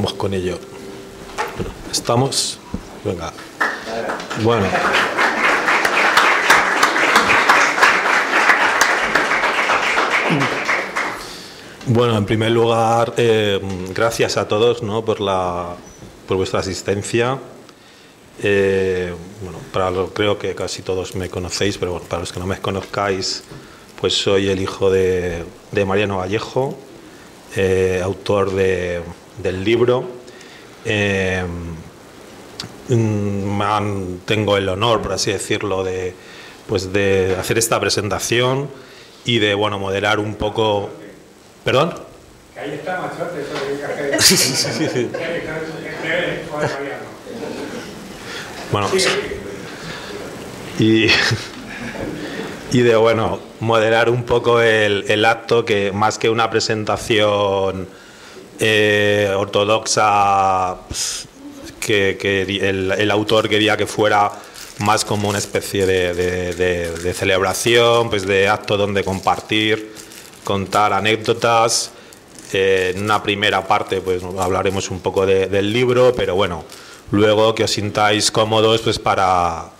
vamos con ello. ¿Estamos? Venga. Bueno. Bueno, en primer lugar, gracias a todos, ¿no?, por vuestra asistencia. Bueno, creo que casi todos me conocéis, pero bueno, para los que no me conozcáis, pues soy el hijo de Mariano Vallejo, autor del libro. Tengo el honor, por así decirlo, de hacer esta presentación y de, bueno, moderar un poco. ¿Perdón? Que ahí está, machote, eso de sí. Bueno, y de, bueno, moderar un poco el acto, que más que una presentación ortodoxa, que el autor quería que fuera más como una especie de celebración, pues de acto donde compartir, contar anécdotas. En una primera parte pues hablaremos un poco del libro, pero bueno, luego que os sintáis cómodos pues para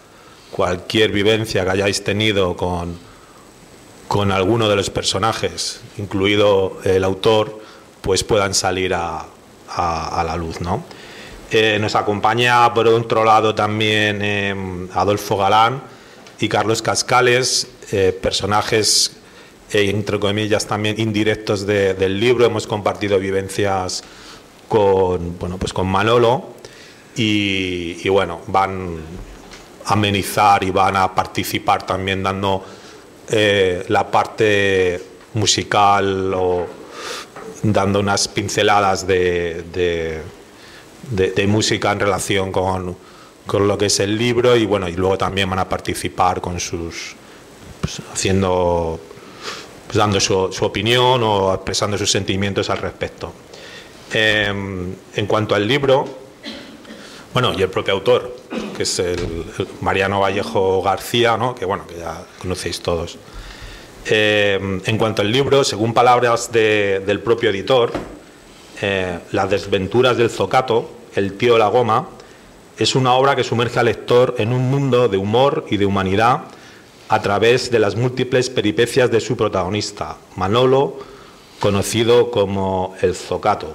cualquier vivencia que hayáis tenido con alguno de los personajes, incluido el autor, pues puedan salir a la luz, ¿no? Nos acompaña por otro lado también Adolfo Galán y Carlos Cascales, personajes entre comillas también indirectos del libro. Hemos compartido vivencias con Manolo y bueno, van a amenizar y van a participar también dando la parte musical o dando unas pinceladas de música en relación con lo que es el libro, y bueno, y luego también van a participar con sus dando su opinión o expresando sus sentimientos al respecto. En cuanto al libro, bueno, y el propio autor, que es el Mariano Vallejo García, ¿no?, que bueno, que ya conocéis todos. En cuanto al libro, según palabras del propio editor, Las desventuras del Zocato, el tío de la goma, es una obra que sumerge al lector en un mundo de humor y de humanidad a través de las múltiples peripecias de su protagonista, Manolo, conocido como el Zocato.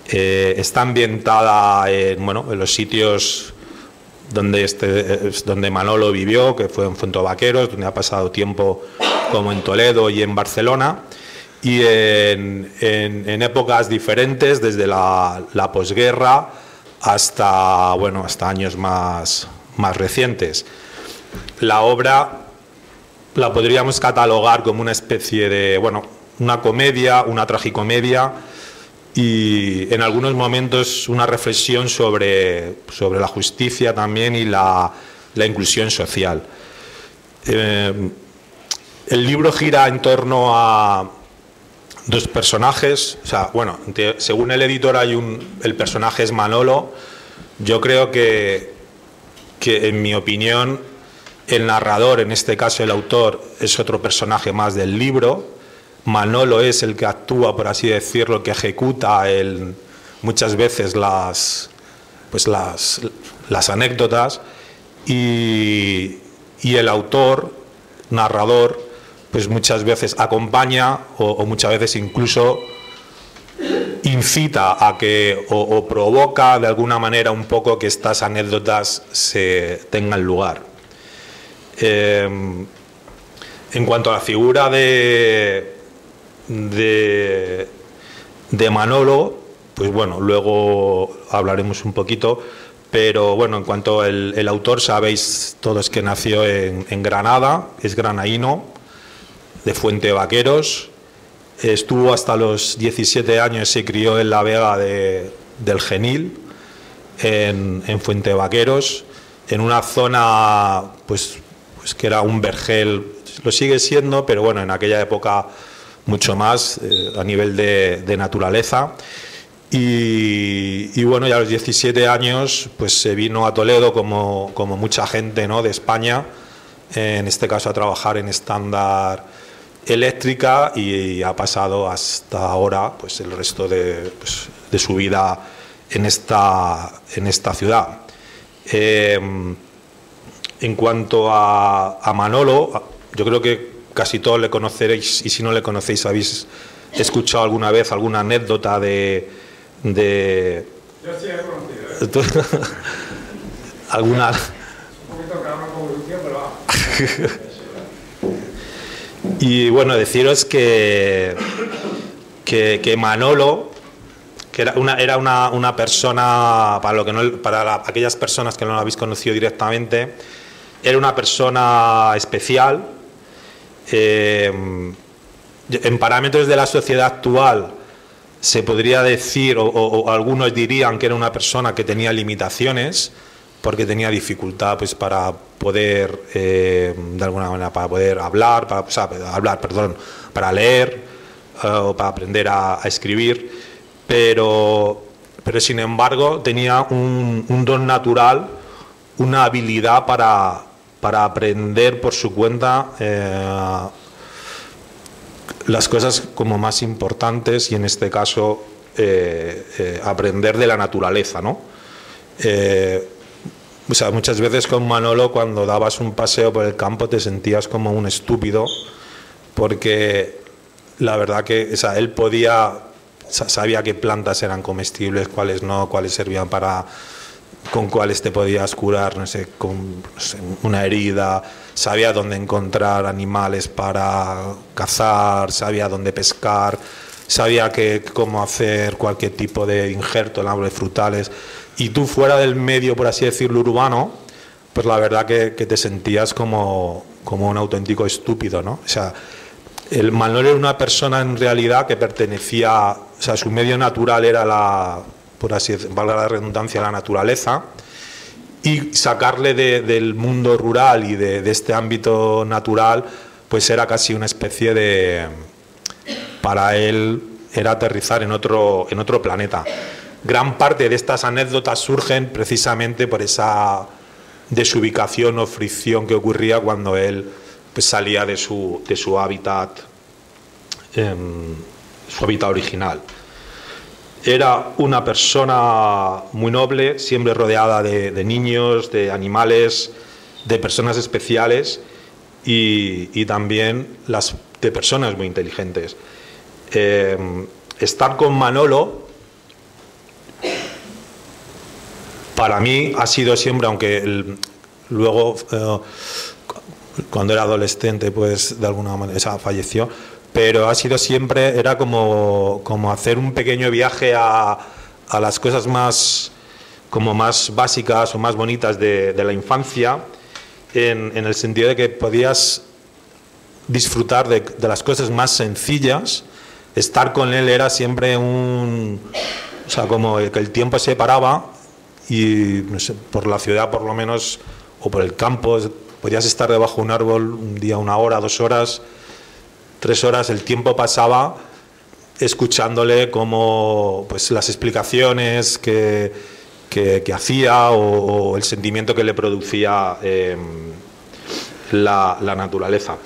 Está ambientada en los sitios donde Manolo vivió, que fue en Fuentevaqueros, donde ha pasado tiempo, como en Toledo y en Barcelona, y en épocas diferentes, desde la posguerra hasta años más recientes. La obra la podríamos catalogar como una especie de, una comedia, una tragicomedia, y en algunos momentos una reflexión sobre la justicia también y la inclusión social. El libro gira en torno a dos personajes. O sea, según el editor el personaje es Manolo. Yo creo que en mi opinión el narrador, en este caso el autor, es otro personaje más del libro. Manolo es el que actúa, por así decirlo, que ejecuta muchas veces las anécdotas, y el autor, narrador, pues muchas veces acompaña o muchas veces incluso incita a que o provoca de alguna manera un poco que estas anécdotas se tengan lugar. En cuanto a la figura de Manolo, pues luego hablaremos un poquito, pero en cuanto al autor, sabéis todos que nació en Granada, es granaíno, de Fuentevaqueros, estuvo hasta los 17 años, se crió en la Vega del Genil, en Fuentevaqueros, en una zona pues que era un vergel, lo sigue siendo, pero en aquella época mucho más, a nivel de naturaleza. Y ya a los 17 años pues se vino a Toledo como mucha gente, ¿no?, de España, en este caso a trabajar en Estándar eléctrica y ha pasado hasta ahora pues el resto de su vida en esta ciudad. En cuanto a Manolo, yo creo que casi todos le conoceréis, y si no le conocéis habéis escuchado alguna vez alguna anécdota de Yo sí he conocido, alguna. un poquito cada una convolución, pero va. Y bueno, deciros que Manolo, que era una persona, aquellas personas que no lo habéis conocido directamente, era una persona especial. En parámetros de la sociedad actual se podría decir, o algunos dirían que era una persona que tenía limitaciones, porque tenía dificultad pues para poder de alguna manera para poder hablar, para leer o para aprender a escribir, pero sin embargo tenía un don natural, una habilidad para aprender por su cuenta las cosas como más importantes, y en este caso aprender de la naturaleza, ¿no? O sea, muchas veces con Manolo, cuando dabas un paseo por el campo, te sentías como un estúpido, porque la verdad que, o sea, él sabía qué plantas eran comestibles, cuáles no, cuáles servían con cuáles te podías curar, no sé, una herida, sabía dónde encontrar animales para cazar, sabía dónde pescar, sabía cómo hacer cualquier tipo de injerto en árboles frutales. Y tú, fuera del medio, por así decirlo, urbano, pues la verdad que te sentías como un auténtico estúpido, ¿no? O sea, el Manolo era una persona en realidad que pertenecía, o sea, su medio natural era por así decirlo, valga la redundancia, la naturaleza, y sacarle del mundo rural y de este ámbito natural, pues era casi una especie de, para él era aterrizar en otro planeta. Gran parte de estas anécdotas surgen precisamente por esa desubicación o fricción que ocurría cuando él pues salía de su hábitat, su hábitat original. Era una persona muy noble, siempre rodeada de niños, de animales, de personas especiales y también de personas muy inteligentes. Estar con Manolo para mí ha sido siempre, aunque luego cuando era adolescente pues de alguna manera falleció, pero ha sido siempre, era como hacer un pequeño viaje a las cosas más básicas o más bonitas de la infancia, en el sentido de que podías disfrutar de las cosas más sencillas. Estar con él era siempre o sea, como que el tiempo se paraba y no sé, por la ciudad por lo menos, o por el campo, podías estar debajo de un árbol un día, 1 hora, 2 horas, 3 horas, el tiempo pasaba escuchándole como pues las explicaciones que hacía o el sentimiento que le producía la naturaleza.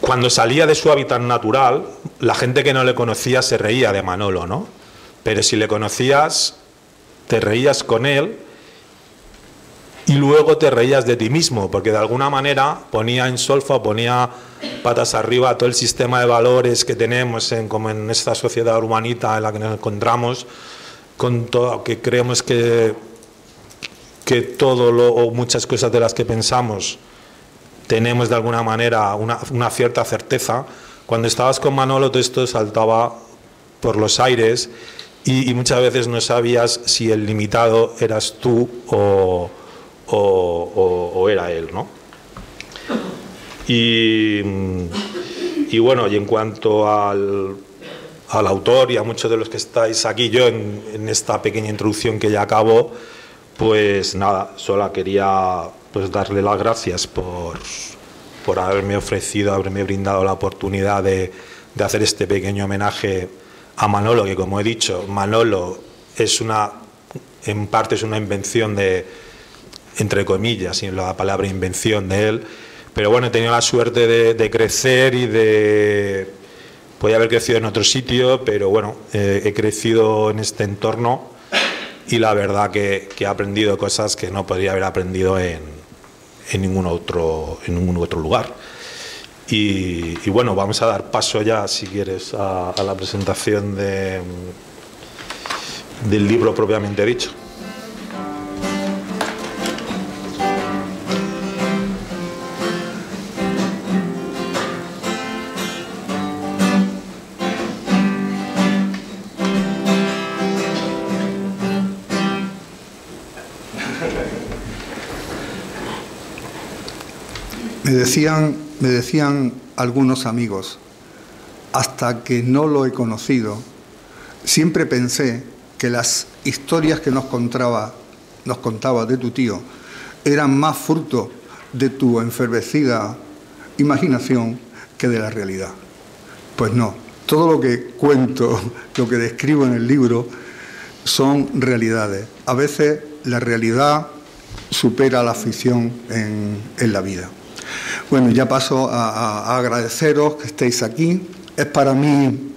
Cuando salía de su hábitat natural, la gente que no le conocía se reía de Manolo, ¿no? Pero si le conocías, te reías con él y luego te reías de ti mismo, porque de alguna manera ponía en solfa, ponía patas arriba todo el sistema de valores que tenemos como en esta sociedad urbanita en la que nos encontramos, con todo, que creemos que todo o muchas cosas de las que pensamos tenemos de alguna manera una cierta certeza. Cuando estabas con Manolo todo esto saltaba por los aires y muchas veces no sabías si el limitado eras tú o era él, ¿no? Y bueno, y en cuanto al autor y a muchos de los que estáis aquí, yo en esta pequeña introducción que ya acabo, pues nada, solo quería pues darle las gracias por haberme ofrecido, haberme brindado la oportunidad de hacer este pequeño homenaje a Manolo, que como he dicho, Manolo en parte es una invención entre comillas, sin la palabra invención de él, pero bueno, he tenido la suerte de crecer y de... Podía haber crecido en otro sitio, pero bueno, he crecido en este entorno y la verdad que he aprendido cosas que no podría haber aprendido en ningún otro lugar. Y bueno, vamos a dar paso ya, si quieres, a la presentación del libro propiamente dicho. Me decían algunos amigos, hasta que no lo he conocido, siempre pensé que las historias que nos contaba de tu tío eran más fruto de tu enfervecida imaginación que de la realidad. Pues no, todo lo que cuento, lo que describo en el libro, son realidades. A veces la realidad supera la ficción en la vida. Bueno, ya paso a agradeceros que estéis aquí. Es para mí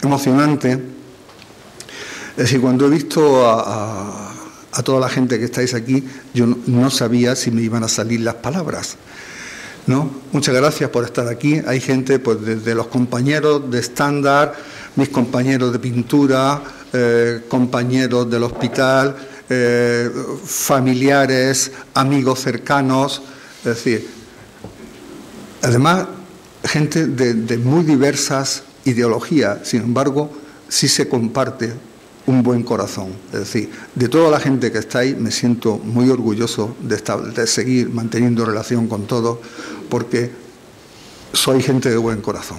emocionante. Es decir, cuando he visto a toda la gente que estáis aquí, yo no sabía si me iban a salir las palabras, ¿no? Muchas gracias por estar aquí. Hay gente, pues, desde los compañeros de estándar, mis compañeros de pintura, compañeros del hospital, familiares, amigos cercanos, es decir, además, gente de muy diversas ideologías, sin embargo, sí se comparte un buen corazón. Es decir, de toda la gente que está ahí, me siento muy orgulloso de seguir manteniendo relación con todos, porque soy gente de buen corazón.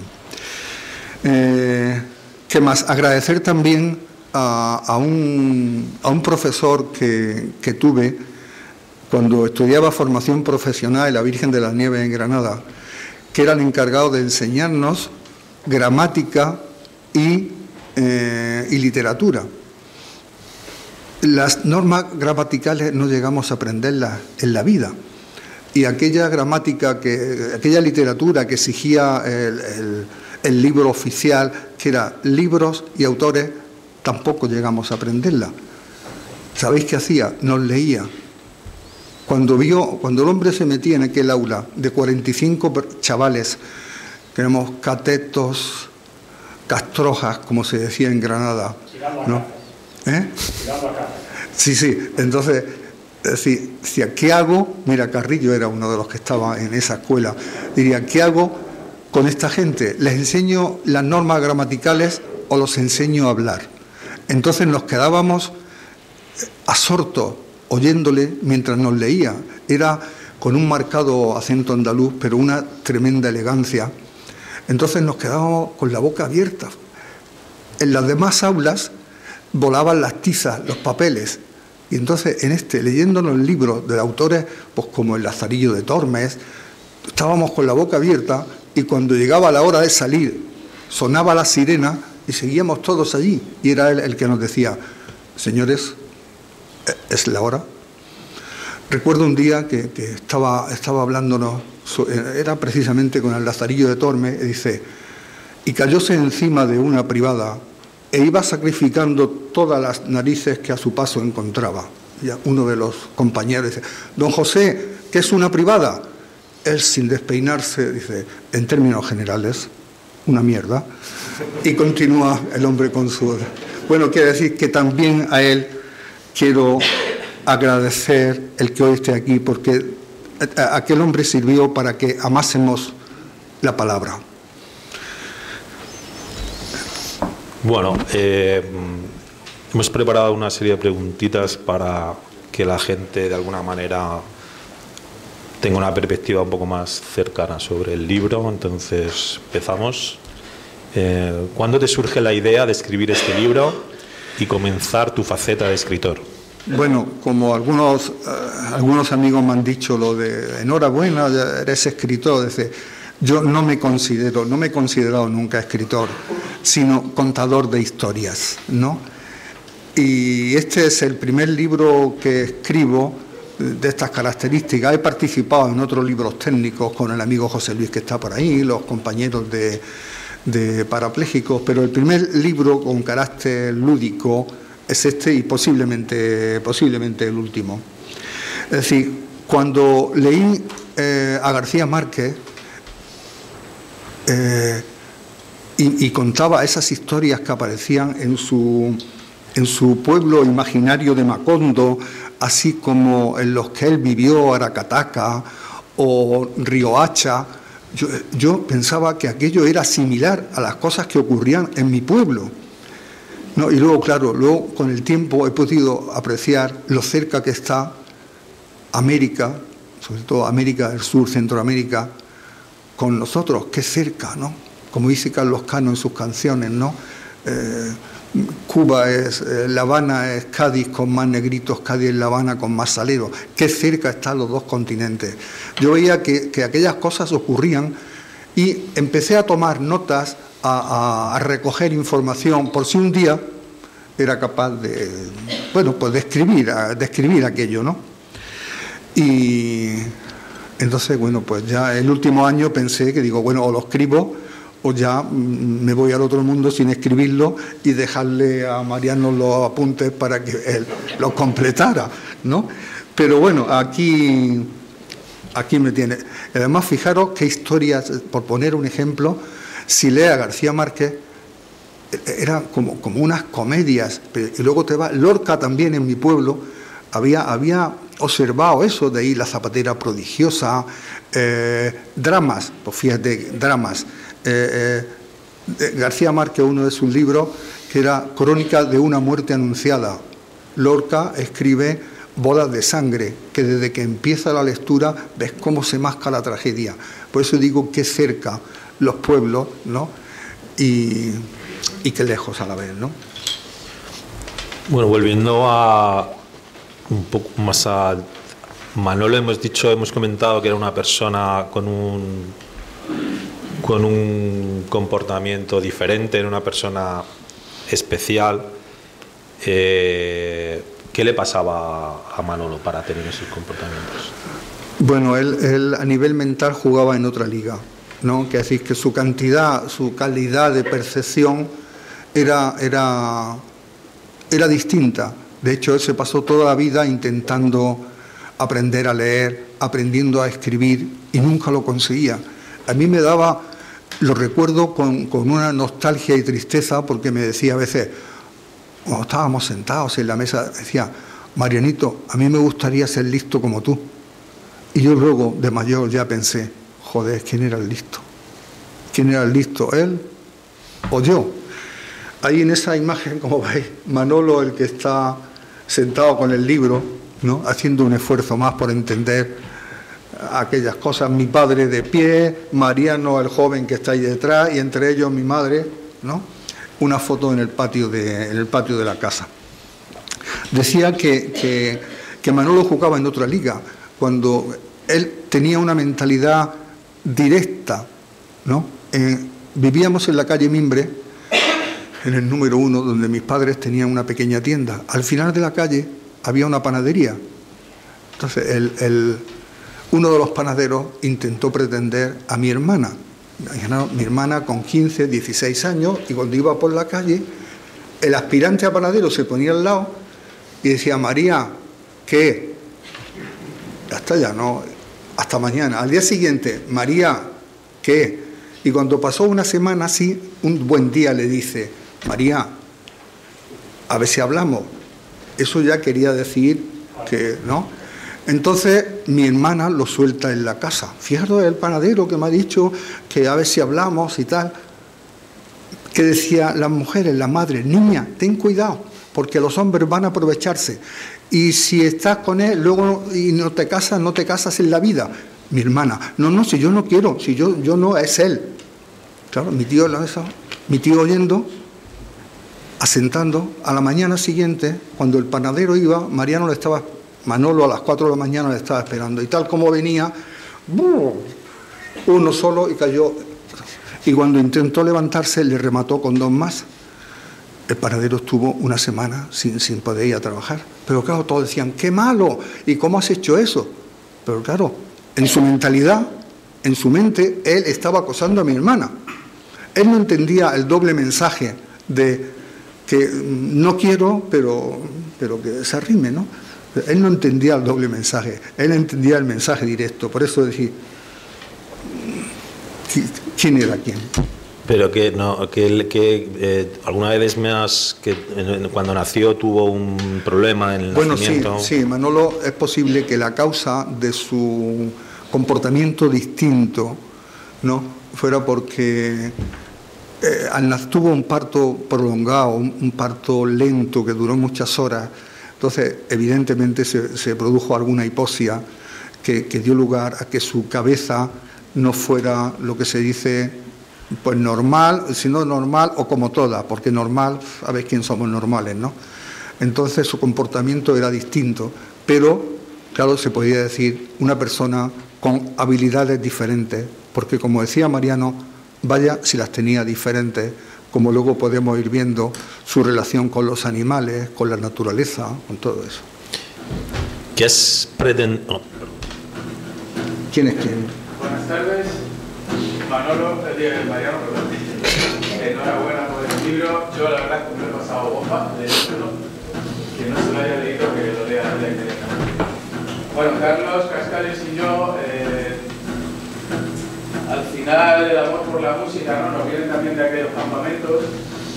¿Qué más? Agradecer también a un profesor que tuve cuando estudiaba formación profesional en la Virgen de las Nieves en Granada, que era el encargado de enseñarnos gramática y literatura. Las normas gramaticales no llegamos a aprenderlas en la vida, y aquella gramática, aquella literatura que exigía el libro oficial, que era libros y autores, tampoco llegamos a aprenderla. ¿Sabéis qué hacía? Nos leía. Cuando el hombre se metía en aquel aula de 45 chavales, que éramos catetos, castrojas, como se decía en Granada, ¿no? Sí. Entonces, decía, ¿qué hago? Mira, Carrillo era uno de los que estaba en esa escuela. Diría, ¿qué hago con esta gente? ¿Les enseño las normas gramaticales o los enseño a hablar? Entonces nos quedábamos absortos oyéndole mientras nos leía. Era con un marcado acento andaluz, pero una tremenda elegancia. Entonces nos quedábamos con la boca abierta. En las demás aulas volaban las tizas, los papeles. Y entonces, leyéndonos libros de autores, pues como el Lazarillo de Tormes, estábamos con la boca abierta, y cuando llegaba la hora de salir, sonaba la sirena y seguíamos todos allí. Y era él el que nos decía, señores, es la hora. Recuerdo un día que estaba hablándonos, era precisamente con el Lazarillo de Tormes, y dice, y cayóse encima de una privada e iba sacrificando todas las narices que a su paso encontraba. Y uno de los compañeros dice, don José, ¿qué es una privada? Él, sin despeinarse, dice, en términos generales, una mierda. Y continúa el hombre con su... Bueno, quiere decir que también a él quiero agradecer el que hoy esté aquí, porque aquel hombre sirvió para que amásemos la palabra. Bueno, hemos preparado una serie de preguntitas para que la gente de alguna manera tenga una perspectiva un poco más cercana sobre el libro. Entonces, empezamos. ¿Cuándo te surge la idea de escribir este libro y comenzar tu faceta de escritor? Bueno, como algunos amigos me han dicho lo de enhorabuena, eres escritor, yo no me he considerado nunca escritor, sino contador de historias, ¿no? Y este es el primer libro que escribo de estas características. He participado en otros libros técnicos con el amigo José Luis, que está por ahí, los compañeros de parapléjicos, pero el primer libro con carácter lúdico es este, y posiblemente el último. Es decir, cuando leí a García Márquez y contaba esas historias que aparecían en su pueblo imaginario de Macondo, así como en los que él vivió, Aracataca o Riohacha, yo pensaba que aquello era similar a las cosas que ocurrían en mi pueblo, ¿no? Y luego, claro, con el tiempo he podido apreciar lo cerca que está América, sobre todo América del Sur, Centroamérica, con nosotros, qué cerca, ¿no? Como dice Carlos Cano en sus canciones, ¿no? Cuba es, La Habana es Cádiz con más negritos, Cádiz es La Habana con más saleros. Qué cerca están los dos continentes. Yo veía que aquellas cosas ocurrían y empecé a tomar notas, a recoger información, por si un día era capaz de, bueno, pues de escribir aquello, ¿no? Y entonces, bueno, pues ya el último año pensé que digo, bueno, o lo escribo o ya me voy al otro mundo sin escribirlo y dejarle a Mariano los apuntes para que él los completara, ¿no? Pero bueno, aquí me tiene. Además, fijaros qué historias, por poner un ejemplo, si lee a García Márquez, eran como unas comedias, y luego te va, Lorca también en mi pueblo, había observado eso, de ahí La zapatera prodigiosa, dramas, pues fíjate, dramas. García Márquez, uno de sus libros, que era Crónica de una muerte anunciada. Lorca escribe Bodas de sangre, que desde que empieza la lectura ves cómo se masca la tragedia. Por eso digo que cerca los pueblos, ¿no? Y que lejos a la vez, ¿no? Bueno, volviendo a un poco más a Manolo, hemos comentado que era una persona con un comportamiento diferente, era una persona especial. ¿Qué le pasaba a Manolo para tener esos comportamientos? Bueno, él a nivel mental jugaba en otra liga, ¿no? Que decir que su calidad de percepción era distinta. De hecho, él se pasó toda la vida intentando aprender a leer, aprendiendo a escribir, y nunca lo conseguía. A mí me daba, lo recuerdo con una nostalgia y tristeza, porque me decía a veces, cuando estábamos sentados en la mesa, decía, Marianito, a mí me gustaría ser listo como tú. Y yo luego, de mayor, ya pensé, joder, ¿quién era el listo? ¿Quién era el listo, él o yo? Ahí en esa imagen, como veis, Manolo, el que está sentado con el libro, ¿no? Haciendo un esfuerzo más por entender aquellas cosas, mi padre de pie, Mariano, el joven que está ahí detrás, y entre ellos mi madre, ¿no? Una foto en el patio de la casa. Decía que Manolo jugaba en otra liga, cuando él tenía una mentalidad directa, ¿no? Vivíamos en la calle Mimbre, en el número 1, donde mis padres tenían una pequeña tienda. Al final de la calle había una panadería. Entonces, uno de los panaderos intentó pretender a mi hermana. Mi hermana con 15, 16 años, y cuando iba por la calle, el aspirante a panadero se ponía al lado y decía, María, ¿qué? Hasta ya, no, hasta mañana. Al día siguiente, María, ¿qué? Y cuando pasó una semana así, un buen día le dice, María, a ver si hablamos. Eso ya quería decir que, ¿no? Entonces mi hermana lo suelta en la casa. Fíjate el panadero que me ha dicho que a ver si hablamos y tal. Que decía las mujeres, la madre, niña, ten cuidado, porque los hombres van a aprovecharse. Y si estás con él, luego y no te casas en la vida. Mi hermana, no, si yo no quiero, si yo no, es él. Claro, mi tío oyendo, asentando. A la mañana siguiente, cuando el panadero iba, Manolo a las 4 de la mañana le estaba esperando. Y tal como venía, uno solo y cayó. Y cuando intentó levantarse, le remató con 2 más. el panadero estuvo una semana sin poder ir a trabajar. Pero claro, todos decían, ¡qué malo! ¿Y cómo has hecho eso? Pero claro, en su mentalidad, en su mente, él estaba acosando a mi hermana. Él no entendía el doble mensaje de que no quiero, pero que se arrime, ¿no? Él no entendía el doble mensaje, él entendía el mensaje directo. Por eso decía, ¿quién era quién? Pero alguna vez cuando nació tuvo un problema en el nacimiento. Bueno, sí, Manolo, es posible que la causa de su comportamiento distinto, ¿no?, fuera porque tuvo un parto prolongado, un parto lento que duró muchas horas. Entonces, evidentemente se produjo alguna hipoxia que dio lugar a que su cabeza no fuera lo que se dice, pues normal, sino normal o como toda, porque normal, a ver quién somos normales, ¿no? Entonces su comportamiento era distinto, pero claro, se podía decir una persona con habilidades diferentes, porque como decía Mariano, vaya si las tenía diferentes, como luego podemos ir viendo su relación con los animales, con la naturaleza, con todo eso. ¿Qué es ¿Quién es quién? Buenas tardes. Manolo, Mariano, perdón. Enhorabuena por el libro. Yo la verdad es que me he pasado bomba de leerlo. Que no se lo haya leído, que lo lea directamente. Bueno, Carlos Cascales y yo, al final el amor por la música, ¿no?, nos viene también de aquellos campamentos.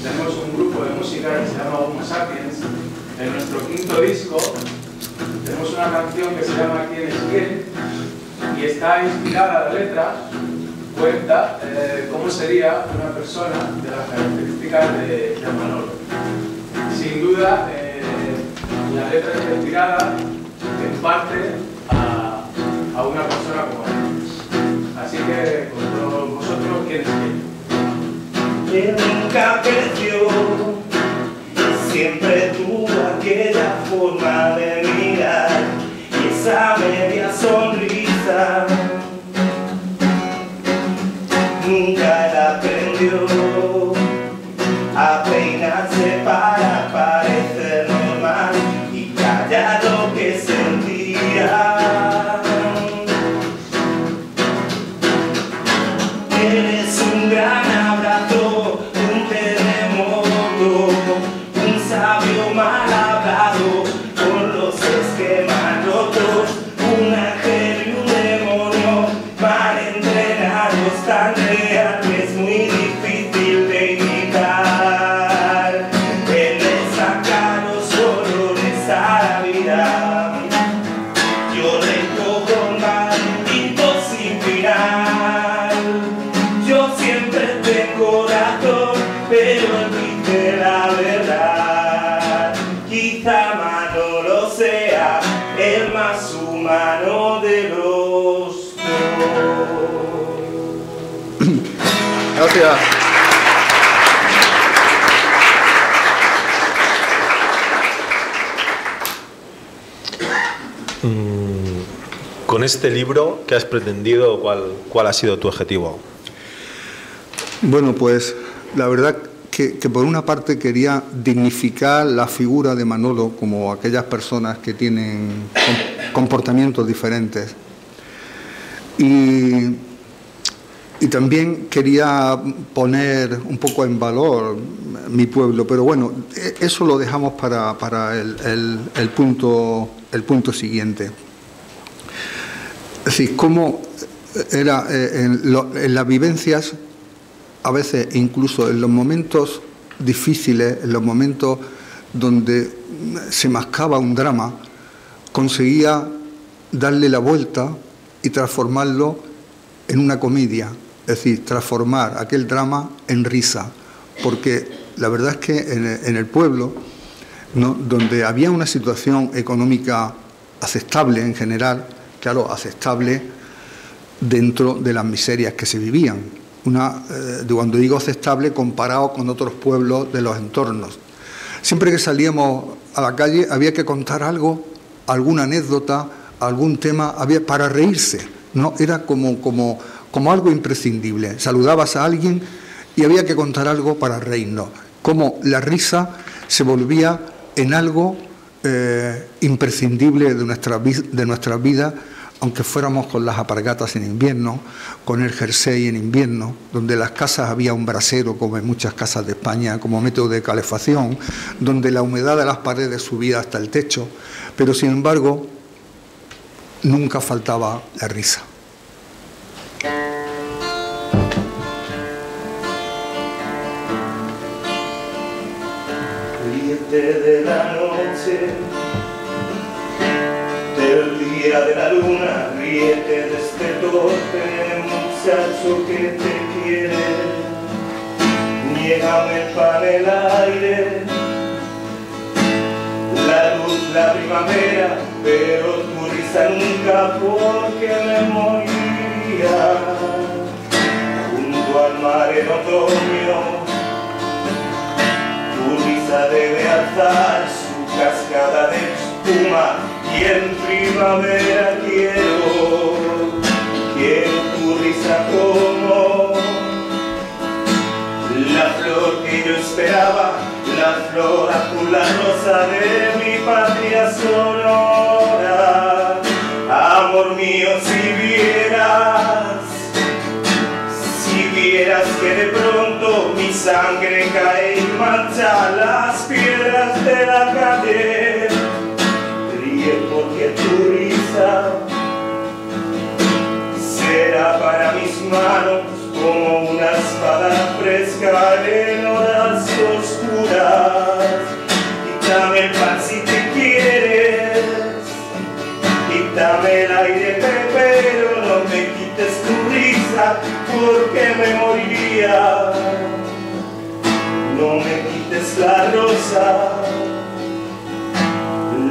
Tenemos un grupo de música que se llama Homo Sapiens. En nuestro quinto disco tenemos una canción que se llama ¿Quién es quién? Y está inspirada, la letra cuenta cómo sería una persona de las características de Manolo. Sin duda, la letra está inspirada en parte a una persona como él. Así que, con todos vosotros, ¿quién es quién? Que nunca creció, siempre tuvo aquella forma de mirar y esa media sonrisa. Nunca él aprendió a peinarse para parecer normal y callar lo que sentía. Eres un gran abrazo, un terremoto, un sabio mal hablado, con los esquemas rotos, un ángel y un demonio mal entrenados, tan real que es muy difícil de imitar. Él le saca los olores a la vida, yo recojo un maldito sin final. Yo siempre tengo razón, pero él dice la verdad. Quizá Manolo sea el más humano de los dos. Gracias. Con este libro, ¿qué has pretendido? ¿Cuál ha sido tu objetivo? Bueno, pues la verdad que por una parte quería dignificar la figura de Manolo como aquellas personas que tienen comportamientos diferentes. Y también quería poner un poco en valor mi pueblo, pero bueno, eso lo dejamos para el punto siguiente. Es decir, cómo era en las vivencias, a veces incluso en los momentos difíciles, en los momentos donde se mascaba un drama, conseguía darle la vuelta y transformarlo en una comedia, es decir, transformar aquel drama en risa, porque la verdad es que en el pueblo, ¿no?, donde había una situación económica aceptable en general, claro, aceptable dentro de las miserias que se vivían, cuando digo aceptable, comparado con otros pueblos de los entornos. Siempre que salíamos a la calle había que contar algo, alguna anécdota, algún tema, para reírse, ¿no? Era como algo imprescindible. Saludabas a alguien y había que contar algo para reírnos. cómo la risa se volvía en algo imprescindible de nuestra vida, aunque fuéramos con las alpargatas en invierno, con el jersey en invierno, donde en las casas había un brasero, como en muchas casas de España, como método de calefacción, donde la humedad de las paredes subía hasta el techo, pero sin embargo nunca faltaba la risa. Ríete de la noche, del día de la luna, ríete de este torpe muchacho que te quiere. Niégame el pan, el aire, la luz, la primavera, pero tu risa nunca, porque me moriría junto al mar en otoño. Tu risa debe alzar su cascada de espuma, y en primavera quiero tu risa como la flor que yo esperaba, la flor azul, la rosa de mi patria sonora. Amor mío, si vieras que de pronto mi sangre cae y mancha las piedras de la calle, ríe porque tu risa será para mis manos como una espada fresca en horas oscuras. Quítame el pan si te quieres, quítame el aire, pero no me quites tu risa, porque me moriría. No me quites la rosa,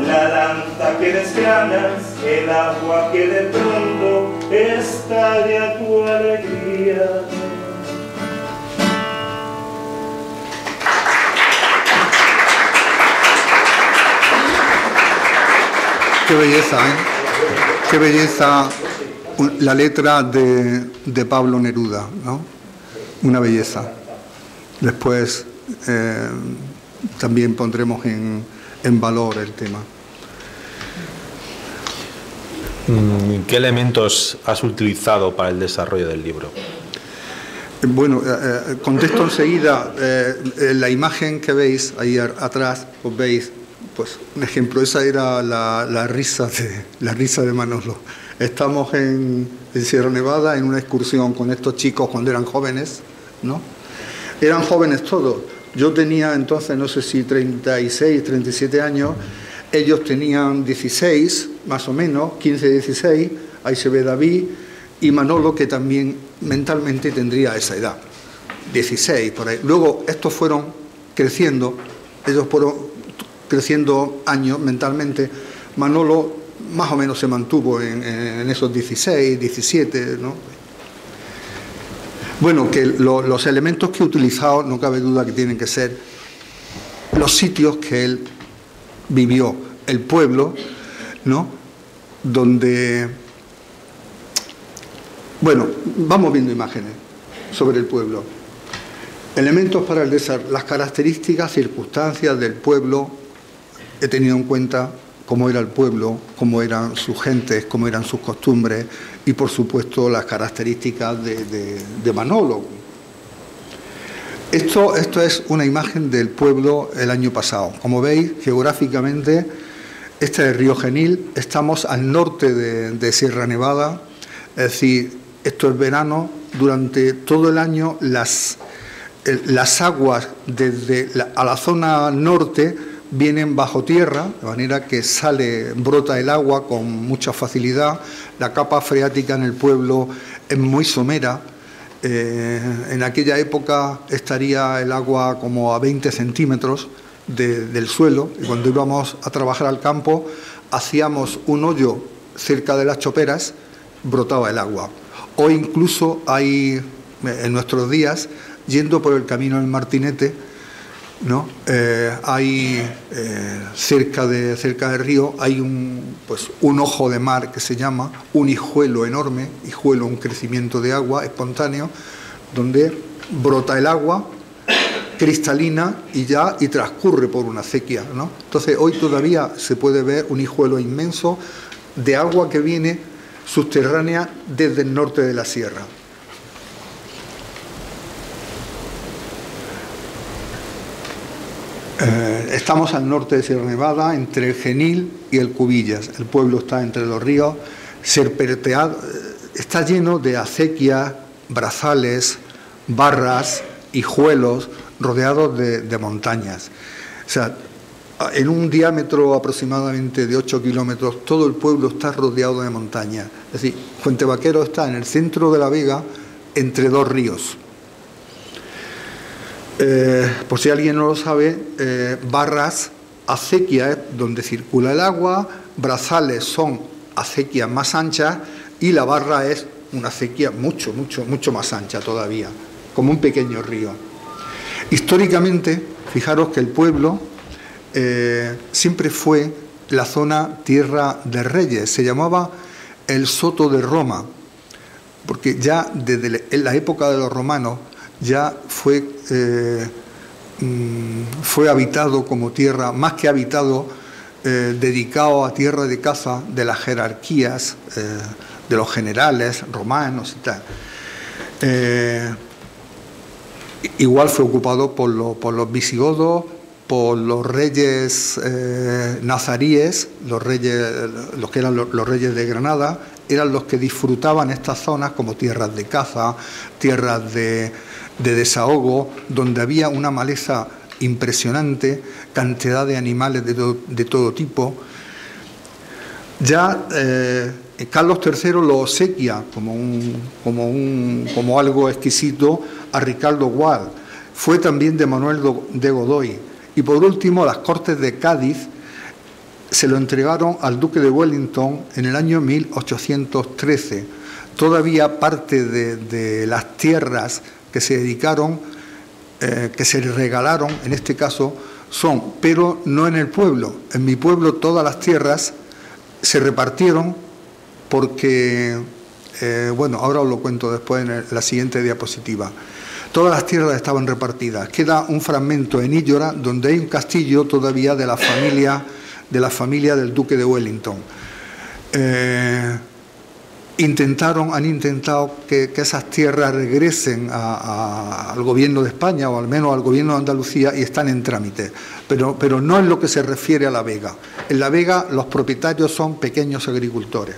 la lanza que desgranas, el agua que de pronto estalla tu alegría. Qué belleza, ¿eh? Qué belleza la letra de Pablo Neruda, ¿no? Una belleza. Después también pondremos en valor el tema. ¿Qué elementos has utilizado para el desarrollo del libro? Bueno, contesto enseguida. La imagen que veis ahí atrás, os veis, pues un ejemplo, esa era la risa de Manolo. Estamos en Sierra Nevada en una excursión con estos chicos cuando eran jóvenes, ¿no? Eran jóvenes todos. Yo tenía entonces, no sé si 36, 37 años, ellos tenían 16, más o menos, 15, 16, ahí se ve David, y Manolo, que también mentalmente tendría esa edad, 16, por ahí. Luego estos fueron creciendo, ellos fueron creciendo años mentalmente. Manolo más o menos se mantuvo en esos 16, 17, ¿no? Bueno, que los elementos que he utilizado, no cabe duda que tienen que ser los sitios que él vivió, el pueblo, ¿no? Donde... Bueno, vamos viendo imágenes sobre el pueblo. Elementos para el desarrollo, las características, circunstancias del pueblo. He tenido en cuenta cómo era el pueblo, cómo eran sus gentes, cómo eran sus costumbres y, por supuesto, las características de Manolo. Esto es una imagen del pueblo el año pasado. Como veis, geográficamente, este es el río Genil, estamos al norte de Sierra Nevada, es decir, esto es verano, durante todo el año las aguas desde a la zona norte vienen bajo tierra, de manera que brota el agua con mucha facilidad. La capa freática en el pueblo es muy somera. En aquella época estaría el agua como a 20 centímetros del suelo, y cuando íbamos a trabajar al campo hacíamos un hoyo cerca de las choperas, brotaba el agua. Hoy incluso hay, en nuestros días, yendo por el camino del Martinete, ¿no? Hay cerca del río hay un ojo de mar que se llama, un hijuelo enorme, un crecimiento de agua espontáneo, donde brota el agua cristalina y transcurre por una acequia, ¿no? Entonces hoy todavía se puede ver un hijuelo inmenso de agua que viene subterránea desde el norte de la sierra. Estamos al norte de Sierra Nevada, entre el Genil y el Cubillas. El pueblo está entre los ríos, serpenteado, está lleno de acequias, brazales, barras, hijuelos, rodeados de montañas. O sea, en un diámetro aproximadamente de 8 kilómetros, todo el pueblo está rodeado de montañas. Es decir, Fuentevaquero está en el centro de la vega, entre dos ríos. Por si alguien no lo sabe, barras, acequias donde circula el agua, brazales son acequias más anchas y la barra es una acequia mucho más ancha todavía, como un pequeño río. Históricamente, fijaros que el pueblo siempre fue la zona tierra de reyes, se llamaba el Soto de Roma, porque ya desde la época de los romanos ya fue habitado como tierra, más que habitado, dedicado a tierra de caza de las jerarquías, de los generales romanos y tal. Igual fue ocupado por los visigodos, por los reyes nazaríes, los que eran los reyes de Granada, eran los que disfrutaban estas zonas como tierras de caza, tierras de desahogo, donde había una maleza impresionante, cantidad de animales de todo tipo. Ya Carlos III lo obsequia como algo exquisito a Ricardo Gual. Fue también de Manuel de Godoy. Y por último, las Cortes de Cádiz se lo entregaron al duque de Wellington en el año 1813. Todavía parte de las tierras que se dedicaron, que se regalaron, en este caso, pero no en el pueblo. En mi pueblo todas las tierras se repartieron porque, bueno, ahora os lo cuento después en la siguiente diapositiva. Todas las tierras estaban repartidas. Queda un fragmento en Íllora donde hay un castillo todavía de la familia del duque de Wellington. Han intentado que esas tierras regresen al gobierno de España o al menos al gobierno de Andalucía y están en trámite, pero no en lo que se refiere a La Vega. En La Vega los propietarios son pequeños agricultores.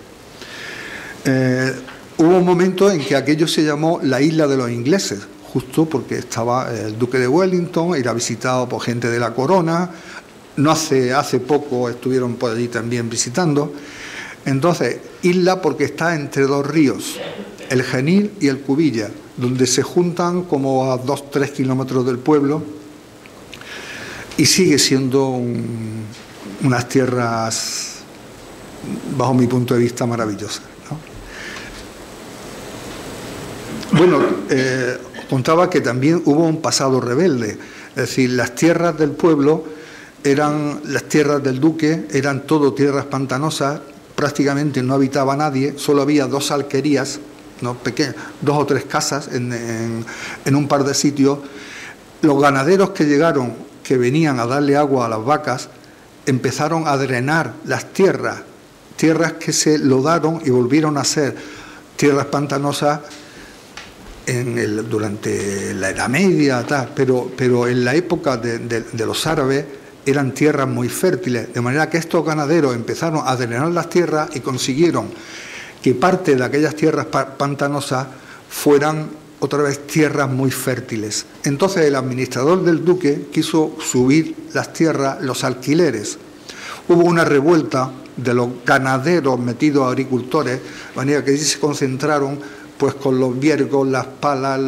Hubo un momento en que aquello se llamó la isla de los ingleses, justo porque estaba el duque de Wellington, era visitado por gente de la corona, no hace poco estuvieron por allí también visitando. Entonces, isla porque está entre dos ríos, el Genil y el Cubilla, donde se juntan como a 2-3 kilómetros del pueblo y sigue siendo unas tierras, bajo mi punto de vista, maravillosas, ¿no? Bueno, contaba que también hubo un pasado rebelde, es decir, las tierras del pueblo las tierras del duque, eran todo tierras pantanosas, prácticamente no habitaba nadie, solo había 2 alquerías, ¿no? 2 o 3 casas en un par de sitios. Los ganaderos que llegaron, que venían a darle agua a las vacas, empezaron a drenar las tierras que se lodaron y volvieron a ser tierras pantanosas durante la Edad Media, tal, pero en la época de los árabes eran tierras muy fértiles, de manera que estos ganaderos empezaron a drenar las tierras y consiguieron que parte de aquellas tierras pantanosas fueran otra vez tierras muy fértiles. Entonces el administrador del duque quiso subir las tierras, los alquileres. Hubo una revuelta de los ganaderos metidos a agricultores, de manera que allí se concentraron pues con los viergos, las palas,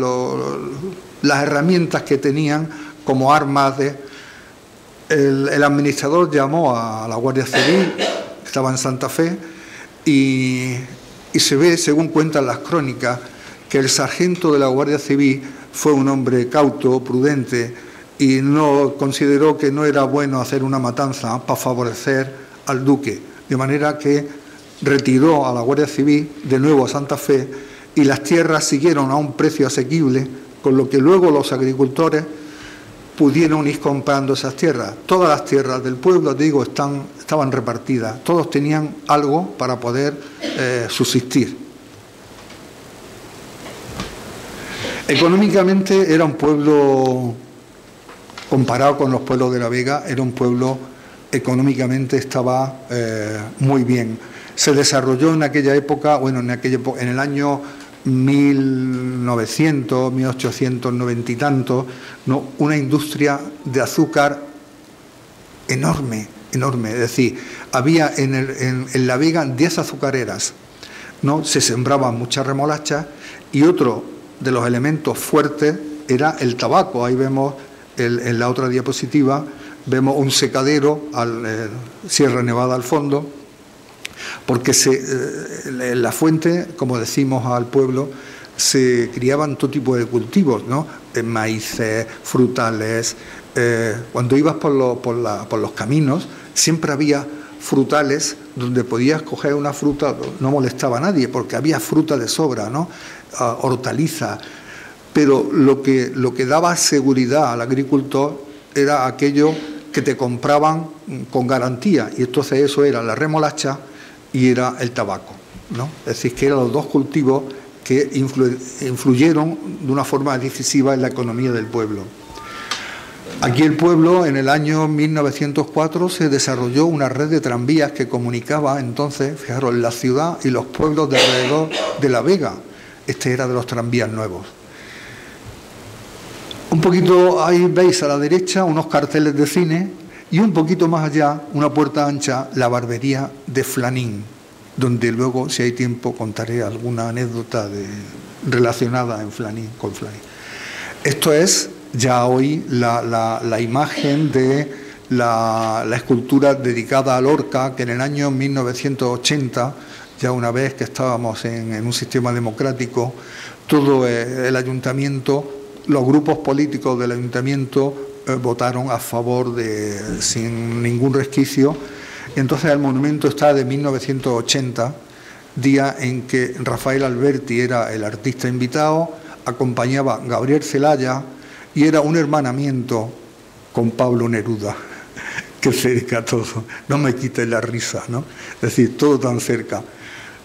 las herramientas que tenían como armas El administrador llamó a la Guardia Civil, que estaba en Santa Fe, y se ve, según cuentan las crónicas, que el sargento de la Guardia Civil fue un hombre cauto, prudente, y no consideró que no era bueno hacer una matanza para favorecer al duque, de manera que retiró a la Guardia Civil de nuevo a Santa Fe y las tierras siguieron a un precio asequible, con lo que luego los agricultores pudieron ir comprando esas tierras. Todas las tierras del pueblo, digo, estaban repartidas. Todos tenían algo para poder subsistir. Económicamente era un pueblo, comparado con los pueblos de La Vega, era un pueblo económicamente estaba muy bien. Se desarrolló en aquella época, en el año 1900, 1890 y tanto, ¿no?, una industria de azúcar enorme, enorme. Es decir, había en La Vega 10 azucareras, ¿no? Se sembraban muchas remolachas y otro de los elementos fuertes era el tabaco. Ahí vemos en la otra diapositiva, vemos un secadero, Sierra Nevada al fondo, porque en la fuente, como decimos al pueblo, se criaban todo tipo de cultivos, ¿no? Maíces, frutales. Cuando ibas por los caminos, siempre había frutales donde podías coger una fruta, no molestaba a nadie, porque había fruta de sobra, ¿no? Hortalizas. Pero lo que daba seguridad al agricultor era aquello que te compraban con garantía, y entonces eso era la remolacha y era el tabaco, ¿no? Es decir, que eran los dos cultivos que influyeron de una forma decisiva en la economía del pueblo. Aquí el pueblo, en el año 1904, se desarrolló una red de tranvías que comunicaba entonces, fijaros, la ciudad y los pueblos de alrededor de La Vega. Este era de los tranvías nuevos. Un poquito, ahí veis a la derecha unos carteles de cine y un poquito más allá, una puerta ancha, la barbería de Flanín, donde luego, si hay tiempo, contaré alguna anécdota relacionada con Flanín. Esto es ya hoy la imagen de la escultura dedicada a Lorca, que en el año 1980, ya una vez que estábamos en un sistema democrático, todo el ayuntamiento, los grupos políticos del ayuntamiento votaron a favor sin ningún resquicio. Entonces el monumento está de 1980, día en que Rafael Alberti era el artista invitado, acompañaba Gabriel Celaya y era un hermanamiento con Pablo Neruda. Qué cerca todo, no me quites la risa, ¿no? Es decir, todo tan cerca.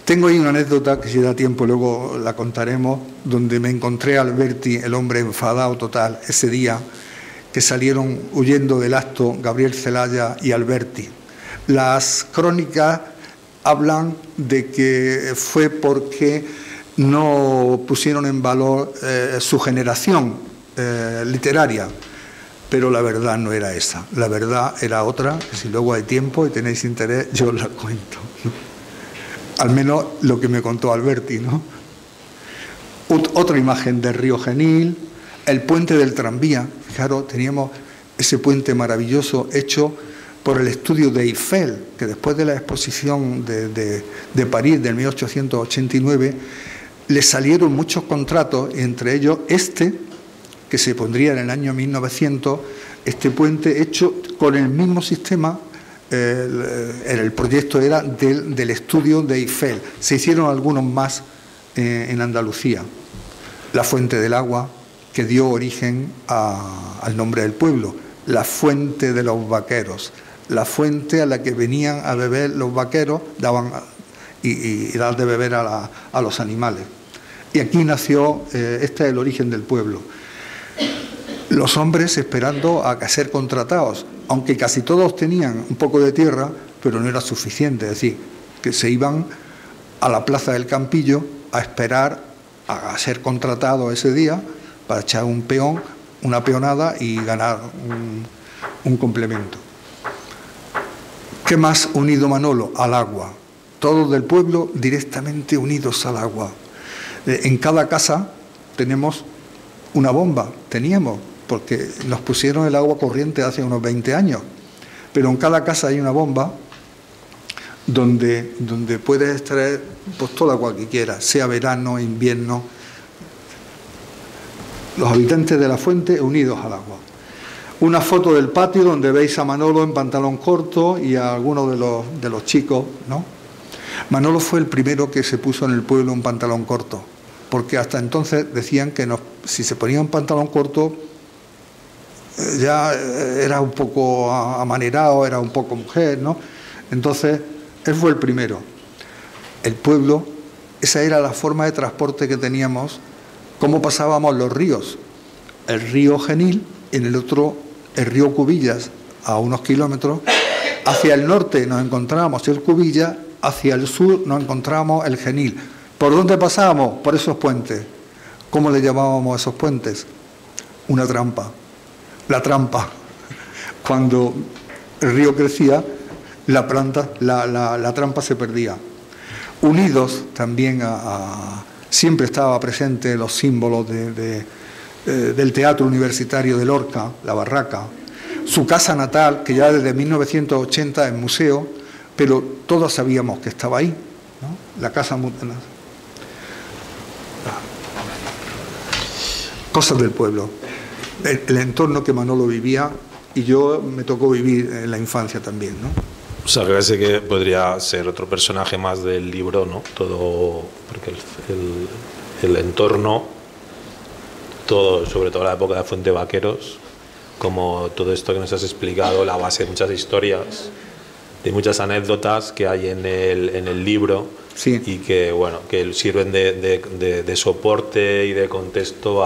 Tengo ahí una anécdota que si da tiempo luego la contaremos, donde me encontré a Alberti, el hombre enfadado total, ese día que salieron huyendo del acto Gabriel Celaya y Alberti. Las crónicas hablan de que fue porque no pusieron en valor su generación literaria, pero la verdad no era esa. La verdad era otra, que si luego hay tiempo y tenéis interés, yo os la cuento. Al menos lo que me contó Alberti, ¿no? Otra imagen del río Genil, el puente del tranvía. Fijaros, teníamos ese puente maravilloso hecho por el estudio de Eiffel, que después de la exposición de París del 1889 le salieron muchos contratos, entre ellos que se pondría en el año 1900, este puente hecho con el mismo sistema. El proyecto era del estudio de Eiffel. Se hicieron algunos más en Andalucía. La fuente del agua, que dio origen al nombre del pueblo, la fuente de los vaqueros, la fuente a la que venían a beber los vaqueros, daban y dar de beber a los animales. Y aquí nació, este es el origen del pueblo. Los hombres esperando a ser contratados, aunque casi todos tenían un poco de tierra, pero no era suficiente. Es decir, que se iban a la plaza del Campillo a esperar a ser contratados ese día para echar un peón, una peonada y ganar un complemento. ¿Qué más unido Manolo? Al agua. Todos del pueblo directamente unidos al agua. En cada casa tenemos una bomba, teníamos, porque nos pusieron el agua corriente hace unos 20 años, pero en cada casa hay una bomba donde puedes extraer pues toda agua que quieras, sea verano, invierno. Los habitantes de la fuente unidos al agua. Una foto del patio donde veis a Manolo en pantalón corto y a algunos de los chicos, ¿no? Manolo fue el primero que se puso en el pueblo un pantalón corto, porque hasta entonces decían que si se ponía un pantalón corto ya era un poco amanerado, era un poco mujer, ¿no? Entonces, él fue el primero. El pueblo, esa era la forma de transporte que teníamos, cómo pasábamos los ríos. El río Genil, en el otro, el río Cubillas, a unos kilómetros. Hacia el norte nos encontrábamos el Cubillas, hacia el sur nos encontrábamos el Genil. ¿Por dónde pasábamos? Por esos puentes. ¿Cómo le llamábamos a esos puentes? Una trampa. La trampa. Cuando el río crecía, la trampa se perdía. Unidos también siempre estaba presente los símbolos del teatro universitario de Lorca, la Barraca, su casa natal, que ya desde 1980 es museo, pero todos sabíamos que estaba ahí, ¿no? La casa Mutana. Cosas del pueblo, el entorno que Manolo vivía, y yo me tocó vivir en la infancia también, ¿no? O sea, parece que podría ser otro personaje más del libro, ¿no? Todo, porque el entorno, todo, sobre todo la época de Fuente Vaqueros, como todo esto que nos has explicado, la base de muchas historias, de muchas anécdotas que hay en el libro, sí, y que, bueno, que sirven de soporte y de contexto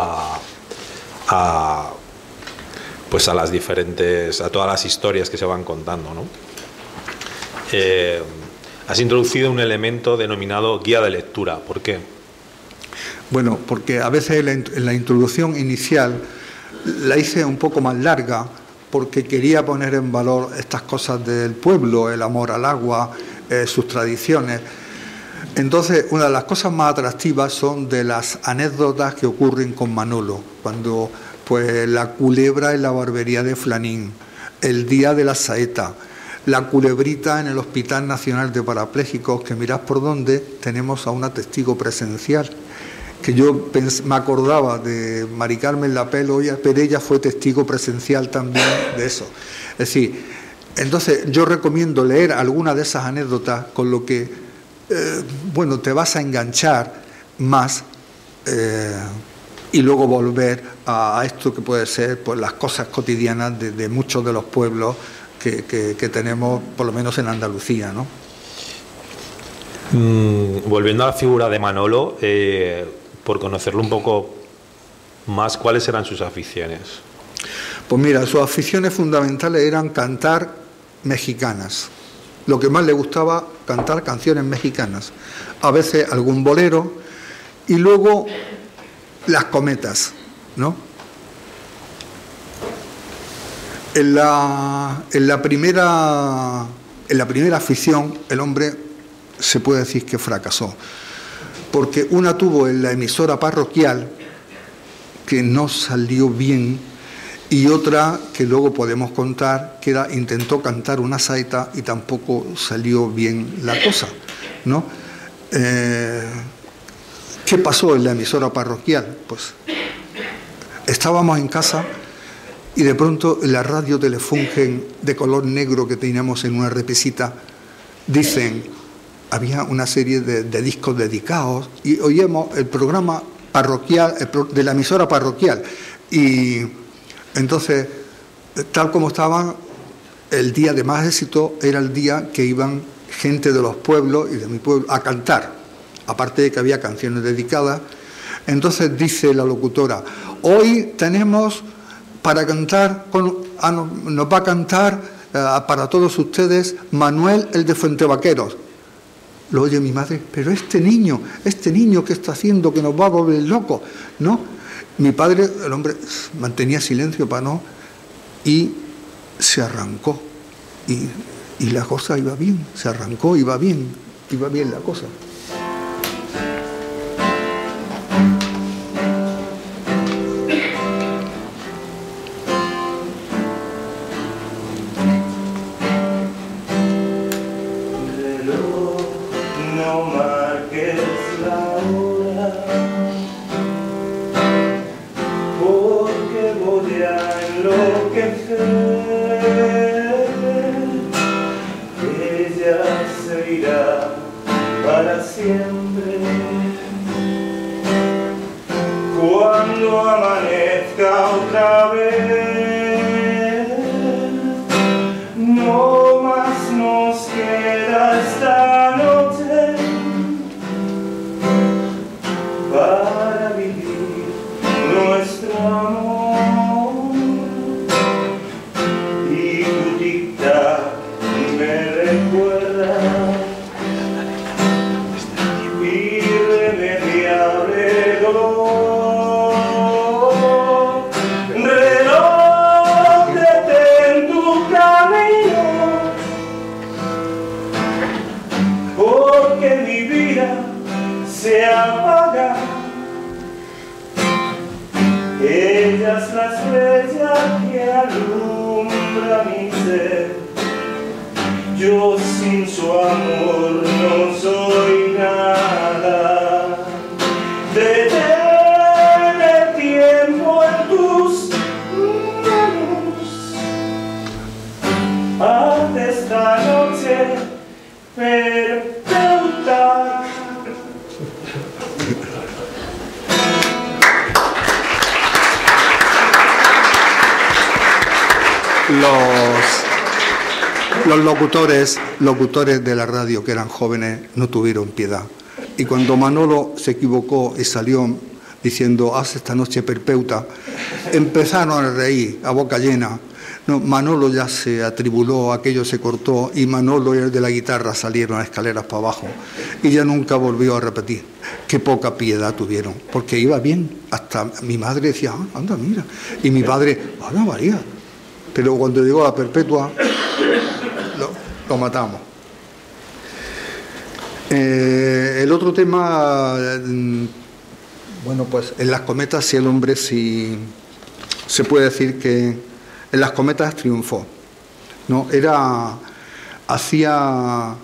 pues a las diferentes, a todas las historias que se van contando, ¿no? Has introducido un elemento denominado guía de lectura. ¿Por qué? Bueno, porque a veces en la introducción inicial la hice un poco más larga porque quería poner en valor estas cosas del pueblo, el amor al agua, sus tradiciones. Entonces, una de las cosas más atractivas son de las anécdotas que ocurren con Manolo, cuando pues la culebra en la barbería de Flanín, el día de la saeta, la culebrita en el Hospital Nacional de Parapléjicos, que mirad por dónde tenemos a una testigo presencial, que yo me acordaba de Mari Carmen Lapel, pero ella fue testigo presencial también de eso. Es decir, entonces yo recomiendo leer alguna de esas anécdotas, con lo que, bueno, te vas a enganchar más y luego volver a esto que puede ser pues las cosas cotidianas de muchos de los pueblos que tenemos, por lo menos en Andalucía, ¿no? Volviendo a la figura de Manolo, por conocerlo un poco más, ¿cuáles eran sus aficiones? Pues mira, sus aficiones fundamentales eran cantar mexicanas. Lo que más le gustaba, cantar canciones mexicanas. A veces algún bolero y luego las cometas, ¿no? En la primera afición, el hombre se puede decir que fracasó, porque una tuvo en la emisora parroquial, que no salió bien, y otra que luego podemos contar, que intentó cantar una saeta y tampoco salió bien la cosa, ¿no? ¿Qué pasó en la emisora parroquial? Pues estábamos en casa y de pronto en la radio Telefunken de color negro que teníamos en una repesita, dicen, había una serie de discos dedicados y oíamos el programa parroquial, de la emisora parroquial, y entonces, tal como estaban, el día de más éxito era el día que iban gente de los pueblos y de mi pueblo a cantar, aparte de que había canciones dedicadas. Entonces dice la locutora, hoy tenemos para cantar, nos va a cantar para todos ustedes Manuel el de Fuente Vaqueros. Lo oye mi madre, pero este niño, ¿qué está haciendo? Que nos va a volver locos, ¿no? Mi padre, el hombre, mantenía silencio para no, y se arrancó. Y la cosa iba bien, se arrancó, iba bien la cosa. Cuando amanezca otra vez, apaga. Ella es la estrella que alumbra mi ser. Yo sin su amor no soy nada. Detén el tiempo en tus manos. Haz de esta noche perfecta. Los locutores de la radio, que eran jóvenes, no tuvieron piedad. Y cuando Manolo se equivocó y salió diciendo haz esta noche perpeuta, empezaron a reír a boca llena. No, Manolo ya se atribuló, aquello se cortó, y Manolo y el de la guitarra salieron a escaleras para abajo y ya nunca volvió a repetir. Qué poca piedad tuvieron, porque iba bien. Hasta mi madre decía, anda, mira, y mi padre, anda, María. Pero cuando llegó a la perpetua, lo matamos. El otro tema, bueno, pues en las cometas, si el hombre, sí se puede decir que en las cometas triunfó, ¿no? Hacía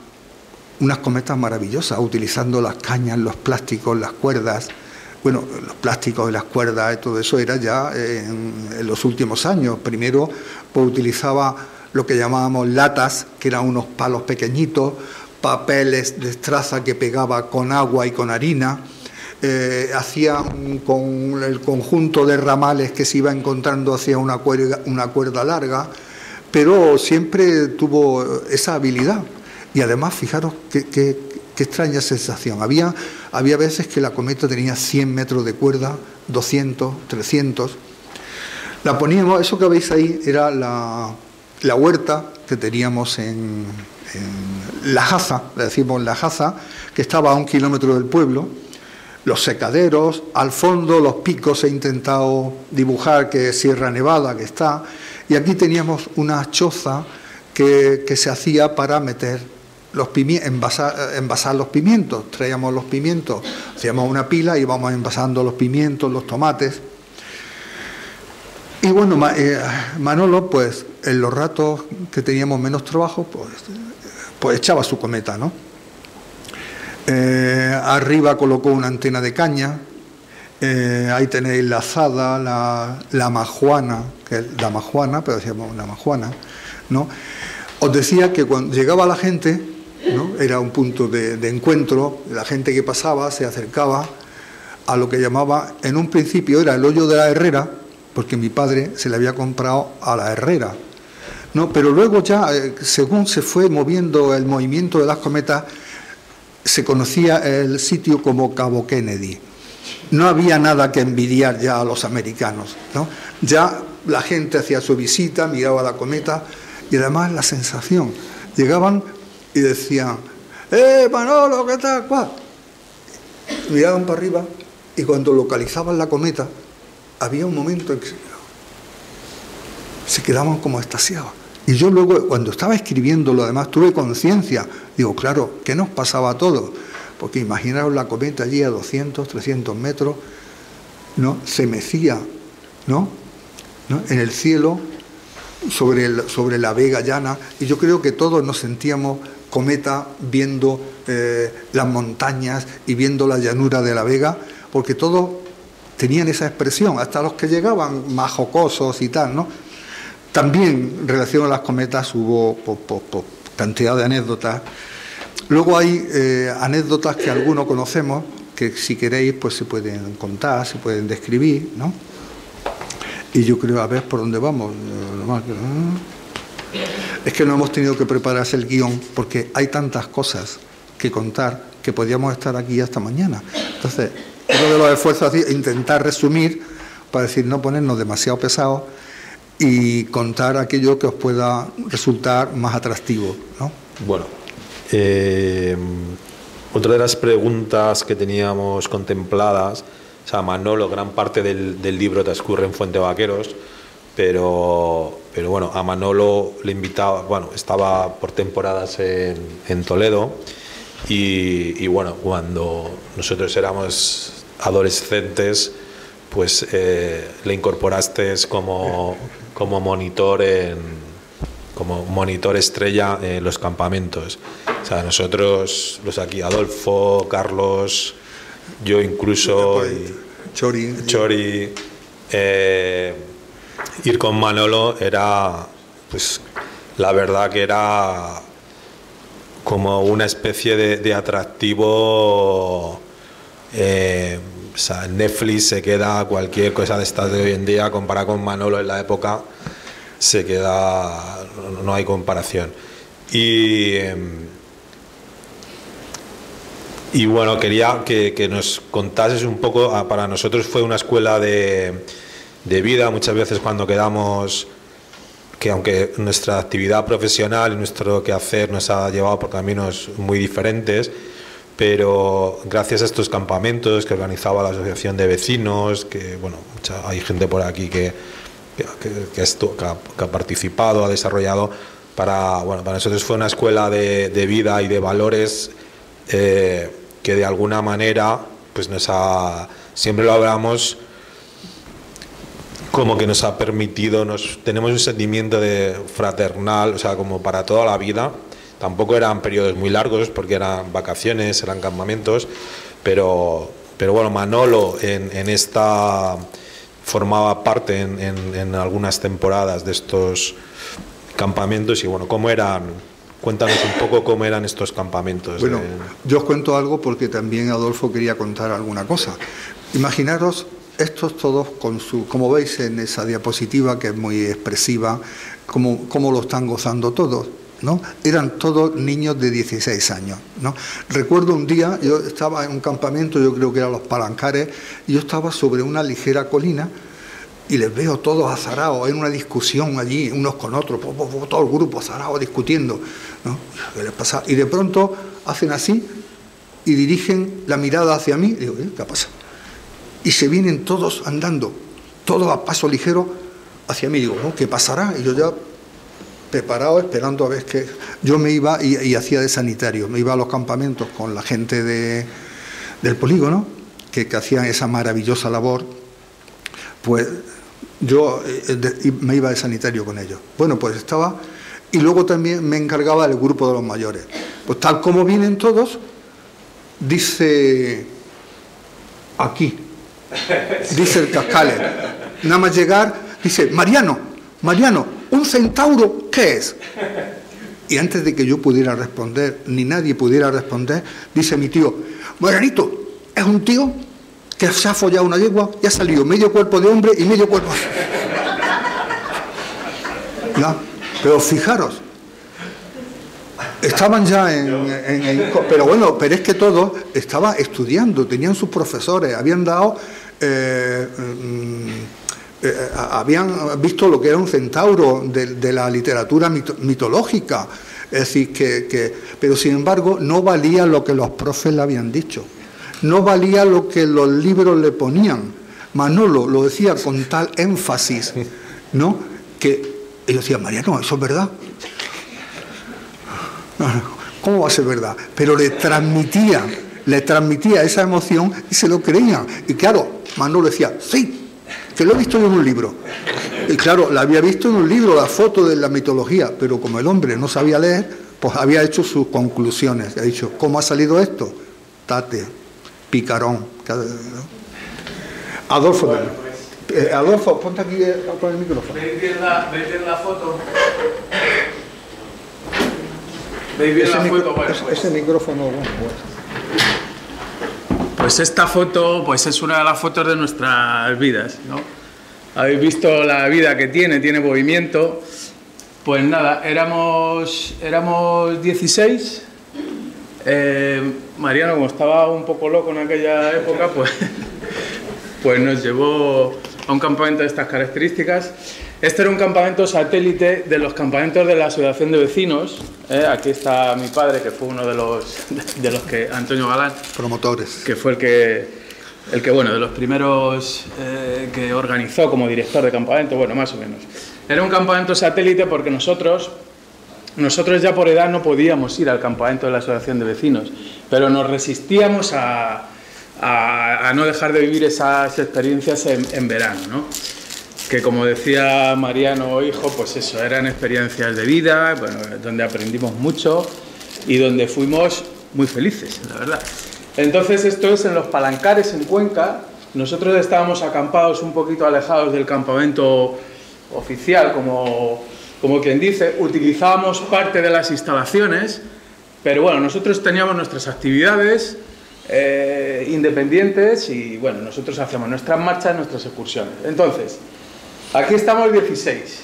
unas cometas maravillosas, utilizando las cañas, los plásticos, las cuerdas. Bueno, los plásticos y las cuerdas, todo eso era ya en los últimos años. Primero, pues utilizaba lo que llamábamos latas, que eran unos palos pequeñitos, papeles de estraza que pegaba con agua y con harina. Hacía con el conjunto de ramales que se iba encontrando, hacía una cuerda larga, pero siempre tuvo esa habilidad. Y además, fijaros qué extraña sensación. Había veces que la cometa tenía 100 metros de cuerda, 200, 300. La poníamos, eso que veis ahí era la huerta que teníamos en La Jaza, le decimos La Jaza, que estaba a 1 kilómetro del pueblo. Los secaderos, al fondo los picos, he intentado dibujar, que es Sierra Nevada, que está. Y aquí teníamos una choza que se hacía para meter envasar los pimientos. Traíamos los pimientos, hacíamos una pila y íbamos envasando los pimientos, los tomates. Y bueno, Manolo, pues en los ratos que teníamos menos trabajo, pues echaba su cometa, ¿no? Arriba colocó una antena de caña. Ahí tenéis la azada, la majuana, que es la majuana, pero decíamos la majuana, ¿no? Os decía que cuando llegaba la gente, ¿no? Era un punto de encuentro. La gente que pasaba se acercaba a lo que llamaba, en un principio era el hoyo de la herrera, porque mi padre se le había comprado a la herrera, ¿no? Pero luego ya, según se fue moviendo el movimiento de las cometas, se conocía el sitio como Cabo Kennedy. No había nada que envidiar ya a los americanos, ¿no? Ya la gente hacía su visita, miraba la cometa, y además la sensación. Llegaban y decían, Manolo, ¿qué tal? ¿Cuál? Miraban para arriba y cuando localizaban la cometa, había un momento en que se quedaban como extasiados. Y yo luego, cuando estaba escribiéndolo, además, tuve conciencia. Digo, claro, ¿qué nos pasaba a todos? Porque imaginaros la cometa allí a 200, 300 metros, ¿no? Se mecía, ¿no? En el cielo, sobre la Vega llana. Y yo creo que todos nos sentíamos cometa viendo las montañas y viendo la llanura de la Vega, porque todos tenían esa expresión, hasta los que llegaban más jocosos y tal, ¿no? También en relación a las cometas hubo cantidad de anécdotas. Luego hay anécdotas que algunos conocemos, que si queréis pues se pueden contar, se pueden describir, ¿no? Y yo creo, a ver por dónde vamos. Es que no hemos tenido que prepararse el guión, porque hay tantas cosas que contar que podríamos estar aquí hasta mañana. Entonces, uno de los esfuerzos es intentar resumir, para decir, no ponernos demasiado pesados, y contar aquello que os pueda resultar más atractivo, ¿no? Bueno, otra de las preguntas que teníamos contempladas, o sea, Manolo, gran parte del libro transcurre en Fuente Vaqueros, pero bueno, a Manolo le invitaba, bueno, estaba por temporadas en Toledo, y bueno, cuando nosotros éramos adolescentes, pues le incorporaste como monitor estrella en los campamentos. O sea, nosotros, los aquí, Adolfo, Carlos, yo incluso, Chori, ir con Manolo era, pues, la verdad que era como una especie de atractivo. O sea, Netflix se queda, cualquier cosa de estas de hoy en día comparada con Manolo en la época, se queda, no hay comparación. Y bueno, quería que nos contases un poco. Para nosotros fue una escuela de vida. Muchas veces cuando quedamos, que aunque nuestra actividad profesional y nuestro quehacer nos ha llevado por caminos muy diferentes, pero gracias a estos campamentos que organizaba la asociación de vecinos, que bueno, hay gente por aquí que ha participado, ha desarrollado, para nosotros fue una escuela de vida y de valores, que de alguna manera pues siempre lo hablamos, como que nos ha permitido, tenemos un sentimiento de fraternal, o sea, como para toda la vida. Tampoco eran periodos muy largos porque eran vacaciones, eran campamentos, pero bueno, Manolo en esta formaba parte en algunas temporadas de estos campamentos. Y bueno, ¿cómo eran? Cuéntanos un poco cómo eran estos campamentos. Bueno, yo os cuento algo porque también Adolfo quería contar alguna cosa. Imaginaros estos todos con como veis en esa diapositiva, que es muy expresiva, cómo lo están gozando todos, ¿no? Eran todos niños de 16 años, ¿no? Recuerdo un día, yo estaba en un campamento, yo creo que eran los Palancares, y yo estaba sobre una ligera colina y les veo todos azarados, en una discusión allí, unos con otros, todo el grupo azarado discutiendo, ¿no? ¿Qué les pasa? Y de pronto hacen así y dirigen la mirada hacia mí, y digo, ¿qué pasa? Y se vienen todos andando, todos a paso ligero hacia mí, digo, ¿no? ¿Qué pasará? Y yo ya preparado, esperando a ver qué. Yo me iba y hacía de sanitario, me iba a los campamentos con la gente del polígono, que hacían esa maravillosa labor, pues yo me iba de sanitario con ellos. Bueno, pues estaba, y luego también me encargaba del grupo de los mayores. Pues tal como vienen todos, dice el Cascales, nada más llegar, dice, Mariano, ¿un centauro qué es? Y antes de que yo pudiera responder, ni nadie pudiera responder, dice mi tío, Marianito, es un tío que se ha follado una yegua y ha salido medio cuerpo de hombre y medio cuerpo. ¿Ya? Pero fijaros, estaban ya pero bueno, pero es que todos estaban estudiando, tenían sus profesores, habían dado, habían visto lo que era un centauro de la literatura mitológica. Es decir, pero sin embargo no valía lo que los profes le habían dicho, no valía lo que los libros le ponían. Manolo lo decía con tal énfasis, ¿no?, que ellos decían, Mariano, ¿eso es verdad? ¿Cómo va a ser verdad? Pero le transmitía esa emoción y se lo creían. Y claro, Manolo decía, sí, que lo he visto yo en un libro. Y claro, la había visto en un libro, la foto de la mitología, pero como el hombre no sabía leer, pues había hecho sus conclusiones. Ha dicho, ¿cómo ha salido esto? Tate, picarón. Adolfo, bueno, pues, Adolfo, ponte aquí con el micrófono. ¿Veis bien la foto? ¿Veis bien la foto? Bueno, ese micrófono, bueno. Pues esta foto, pues es una de las fotos de nuestras vidas, ¿no? Habéis visto la vida que tiene movimiento. Pues nada, éramos 16. Mariano, como estaba un poco loco en aquella época, pues nos llevó a un campamento de estas características. Este era un campamento satélite de los campamentos de la asociación de vecinos. Aquí está mi padre, que fue uno de los que, Antonio Galán, promotores, que fue el que bueno, de los primeros que organizó como director de campamento, bueno, más o menos. Era un campamento satélite porque nosotros nosotros ya por edad no podíamos ir al campamento de la asociación de vecinos, pero nos resistíamos a no dejar de vivir esas experiencias en verano, ¿no? Que como decía Mariano, hijo, pues eso, eran experiencias de vida, bueno, donde aprendimos mucho y donde fuimos muy felices, la verdad. Entonces esto es en los Palancares, en Cuenca. Nosotros estábamos acampados un poquito alejados del campamento oficial, como quien dice. Utilizábamos parte de las instalaciones, pero bueno, nosotros teníamos nuestras actividades independientes y bueno, nosotros hacíamos nuestras marchas, nuestras excursiones. Entonces, aquí estamos 16,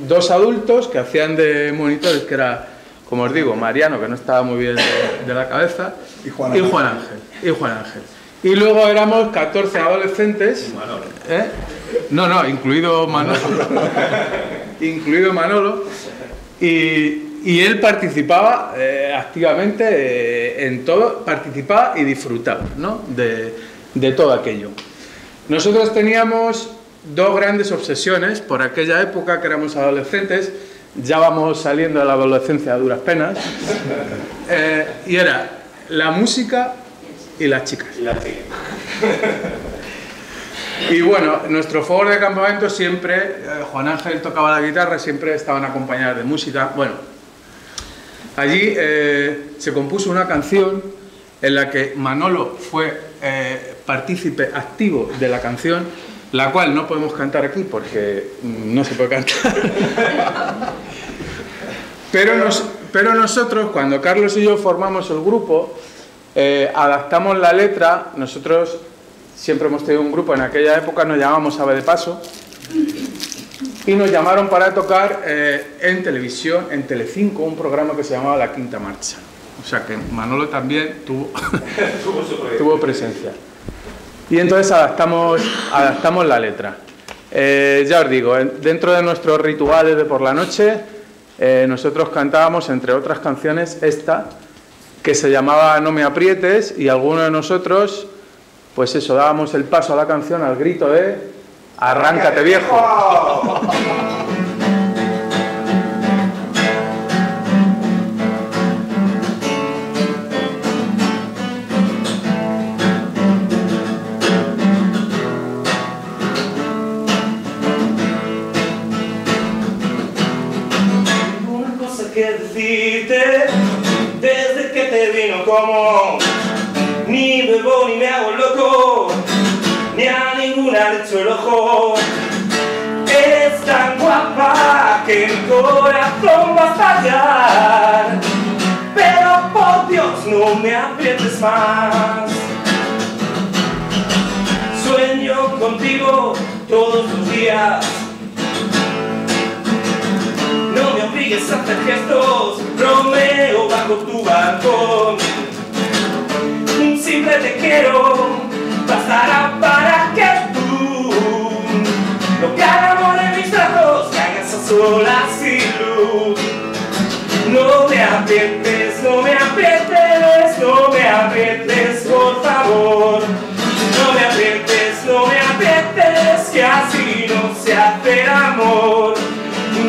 2 adultos que hacían de monitores, que era, como os digo, Mariano, que no estaba muy bien de la cabeza, y Juan Ángel. Y luego éramos 14 adolescentes. No, incluido Manolo. Incluido Manolo. Y él participaba activamente en todo, participaba y disfrutaba, ¿no? de todo aquello. Nosotros teníamos 2 grandes obsesiones por aquella época, que éramos adolescentes. Ya vamos saliendo de la adolescencia a duras penas. Y era la música y las chicas. Y bueno, nuestro fuego de campamento siempre, Juan Ángel tocaba la guitarra, siempre estaban acompañadas de música. Bueno, allí se compuso una canción en la que Manolo fue partícipe activo de la canción, la cual no podemos cantar aquí porque no se puede cantar. Pero nosotros, cuando Carlos y yo formamos el grupo, adaptamos la letra. Nosotros siempre hemos tenido un grupo, en aquella época nos llamábamos Ave de Paso, y nos llamaron para tocar en televisión, en Telecinco, un programa que se llamaba La Quinta Marcha. O sea que Manolo también tuvo presencia. Y entonces adaptamos la letra. Ya os digo, dentro de nuestros rituales de por la noche, nosotros cantábamos, entre otras canciones, esta, que se llamaba No me aprietes, y algunos de nosotros, pues eso, dábamos el paso a la canción al grito de Arráncate, viejo. Que decirte desde que te vino, como ni bebo ni me hago loco, ni a ninguna le echo el ojo. Eres tan guapa que mi corazón va a estallar, pero por Dios no me aprietes más. Sueño contigo todos los días. No me obligues a hacer gestos, Romeo, bajo tu balcón. Un simple te quiero bastará para que tú no que amor en mis brazos caigas a solas sin luz. No me aprietes, no me aprietes, no me aprietes, por favor. No me aprietes, no me aprietes, que así no se hace el amor.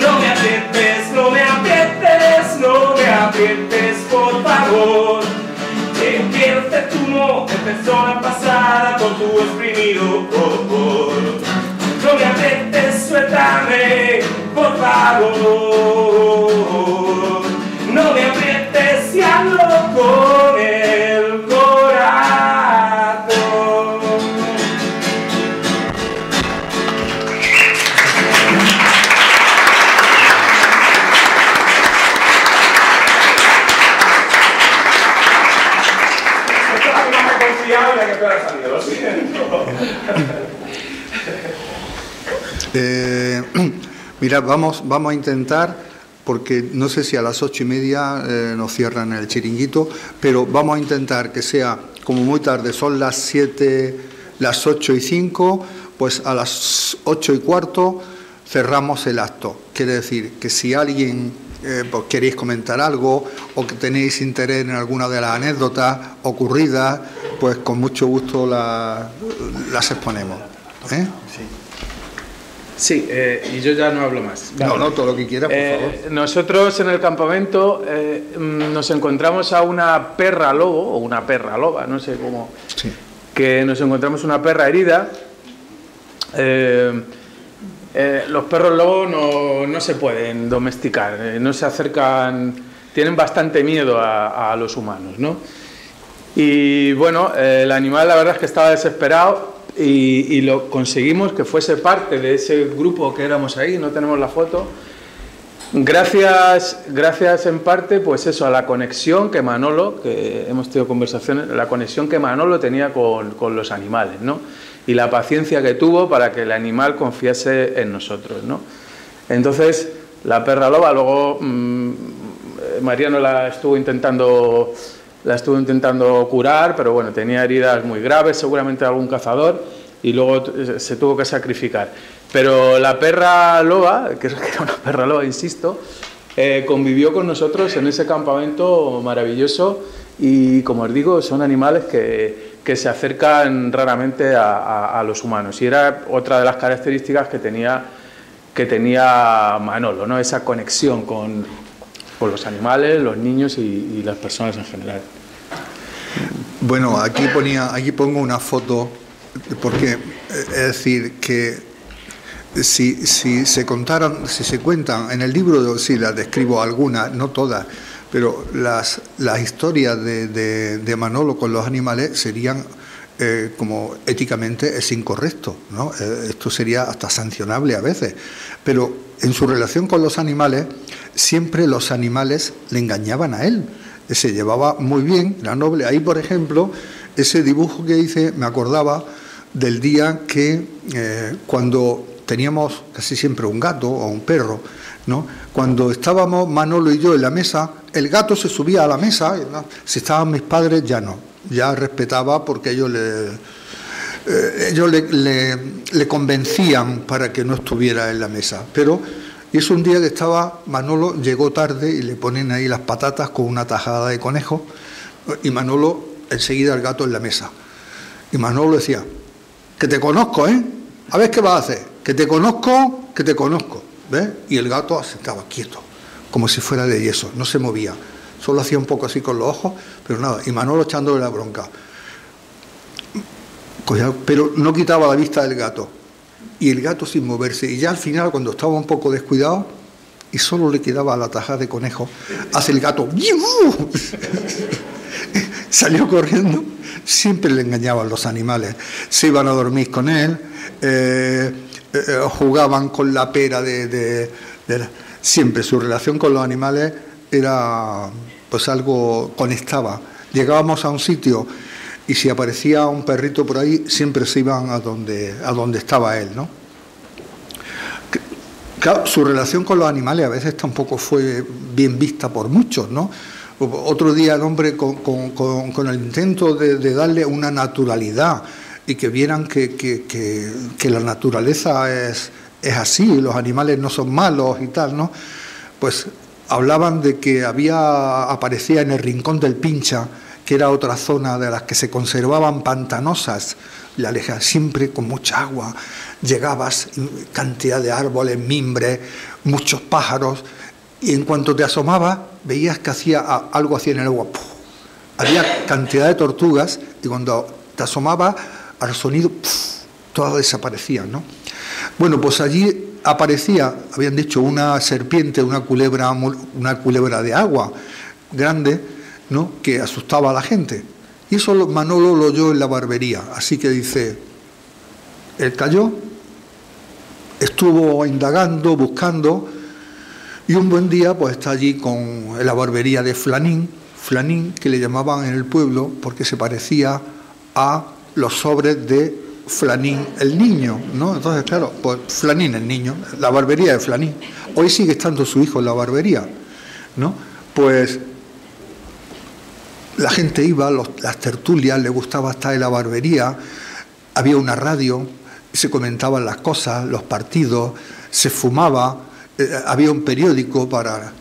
No me aprietes, no me aprietes, no me aprietes, por favor. Que quiero ser tu no de persona pasada por tu exprimido corazón. No me aprietes, suéltame, por favor. No me aprietes y hazlo con el corazón. Mirad, vamos a intentar, porque no sé si a las 8:30 nos cierran el chiringuito, pero vamos a intentar que sea como muy tarde, son las 7, las 8:05, pues a las 8:15 cerramos el acto. Quiere decir que si alguien pues queréis comentar algo o que tenéis interés en alguna de las anécdotas ocurridas, pues con mucho gusto las exponemos. Sí. Sí, y yo ya no hablo más. No, no, todo lo que quieras, por favor. Nosotros en el campamento nos encontramos a una perra lobo, o una perra loba, no sé cómo, Sí. que nos encontramos una perra herida. Los perros lobos no se pueden domesticar, no se acercan, tienen bastante miedo a los humanos, ¿no? Y bueno, el animal la verdad es que estaba desesperado y lo conseguimos que fuese parte de ese grupo que éramos ahí, no tenemos la foto. Gracias en parte, pues eso, a la conexión que Manolo, que hemos tenido conversaciones, la conexión que Manolo tenía con los animales, ¿no? Y la paciencia que tuvo para que el animal confiase en nosotros, ¿no? Entonces, la perra loba, luego Mariano la estuvo intentando curar, pero bueno, tenía heridas muy graves, seguramente algún cazador, y luego se tuvo que sacrificar. Pero la perra loba, que era una perra loba, insisto, convivió con nosotros en ese campamento maravilloso y, como os digo, son animales que se acercan raramente a los humanos. Y era otra de las características que tenía Manolo, ¿no? Esa conexión con los animales, los niños y las personas en general. Bueno, aquí pongo una foto, porque es decir que si se cuentan en el libro, sí las describo algunas, no todas, pero las historias de Manolo con los animales serían como éticamente es incorrecto, ¿no? Esto sería hasta sancionable a veces, pero en su relación con los animales siempre los animales le engañaban a él. Se llevaba muy bien, era noble. Ahí, por ejemplo, ese dibujo que hice, me acordaba del día que cuando teníamos casi siempre un gato o un perro, ¿no? Cuando estábamos Manolo y yo en la mesa, el gato se subía a la mesa, ¿no? Si estaban mis padres ya no, ya respetaba porque ellos le convencían para que no estuviera en la mesa, pero... Y es un día que Manolo llegó tarde y le ponen ahí las patatas con una tajada de conejo y Manolo, enseguida el gato en la mesa. Y Manolo decía, que te conozco, ¿eh? A ver qué vas a hacer, que te conozco, ¿ves? Y el gato se estaba quieto, como si fuera de yeso, no se movía, solo hacía un poco así con los ojos, pero nada, y Manolo echándole la bronca. Pero no quitaba la vista del gato. Y el gato sin moverse, y ya al final cuando estaba un poco descuidado y solo le quedaba la tajada de conejo, hace el gato salió corriendo. Siempre le engañaban los animales, se iban a dormir con él, jugaban con la pera siempre su relación con los animales era pues algo, conectaba. Llegábamos a un sitio y si aparecía un perrito por ahí, siempre se iban a donde estaba él, ¿no? Claro, su relación con los animales a veces tampoco fue bien vista por muchos, ¿no? Otro día el hombre con el intento de darle una naturalidad y que vieran que la naturaleza es así, los animales no son malos y tal, ¿no? Pues hablaban de que aparecía en el Rincón del Pincha, que era otra zona de las que se conservaban pantanosas, la aleja siempre con mucha agua, llegabas, cantidad de árboles, mimbres, muchos pájaros, y en cuanto te asomabas, veías que algo hacía en el agua. ¡Puf! Había cantidad de tortugas, y cuando te asomabas, al sonido, ¡puf!, todas desaparecían, ¿no? Bueno, pues allí aparecía, habían dicho, una serpiente, una culebra de agua grande, ¿no?, que asustaba a la gente. Y eso Manolo lo oyó en la barbería. Así que dice, él cayó, estuvo indagando, buscando, y un buen día pues está allí en la barbería de Flanín, que le llamaban en el pueblo porque se parecía a los sobres de Flanín el niño, ¿no? Entonces, claro, pues Flanín el niño, la barbería de Flanín. Hoy sigue estando su hijo en la barbería, ¿no? Pues la gente iba, las tertulias, le gustaba estar en la barbería, había una radio, se comentaban las cosas, los partidos, se fumaba, había un periódico para...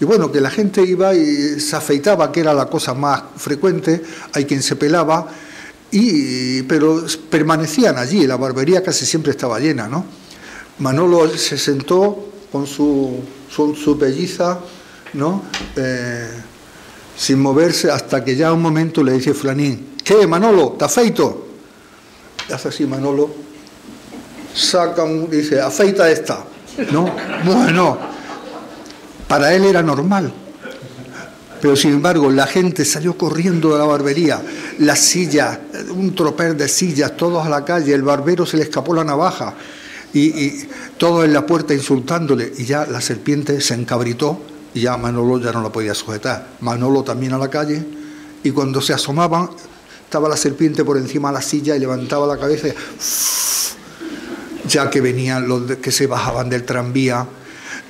Y bueno, que la gente iba y se afeitaba, que era la cosa más frecuente, hay quien se pelaba, pero permanecían allí, la barbería casi siempre estaba llena, ¿no? Manolo se sentó con su pelliza, ¿no? Sin moverse, hasta que ya un momento le dice Flanín: ¿qué, Manolo? ¿Te afeito? Y hace así Manolo, dice: afeita esta, ¿no? Bueno, para él era normal. Pero sin embargo la gente salió corriendo de la barbería, las sillas, un tropel de sillas, todos a la calle, el barbero se le escapó la navaja y todos en la puerta insultándole, y ya la serpiente se encabritó y ya Manolo ya no la podía sujetar. Manolo también a la calle, y cuando se asomaban estaba la serpiente por encima de la silla y levantaba la cabeza y ya que venían los que se bajaban del tranvía,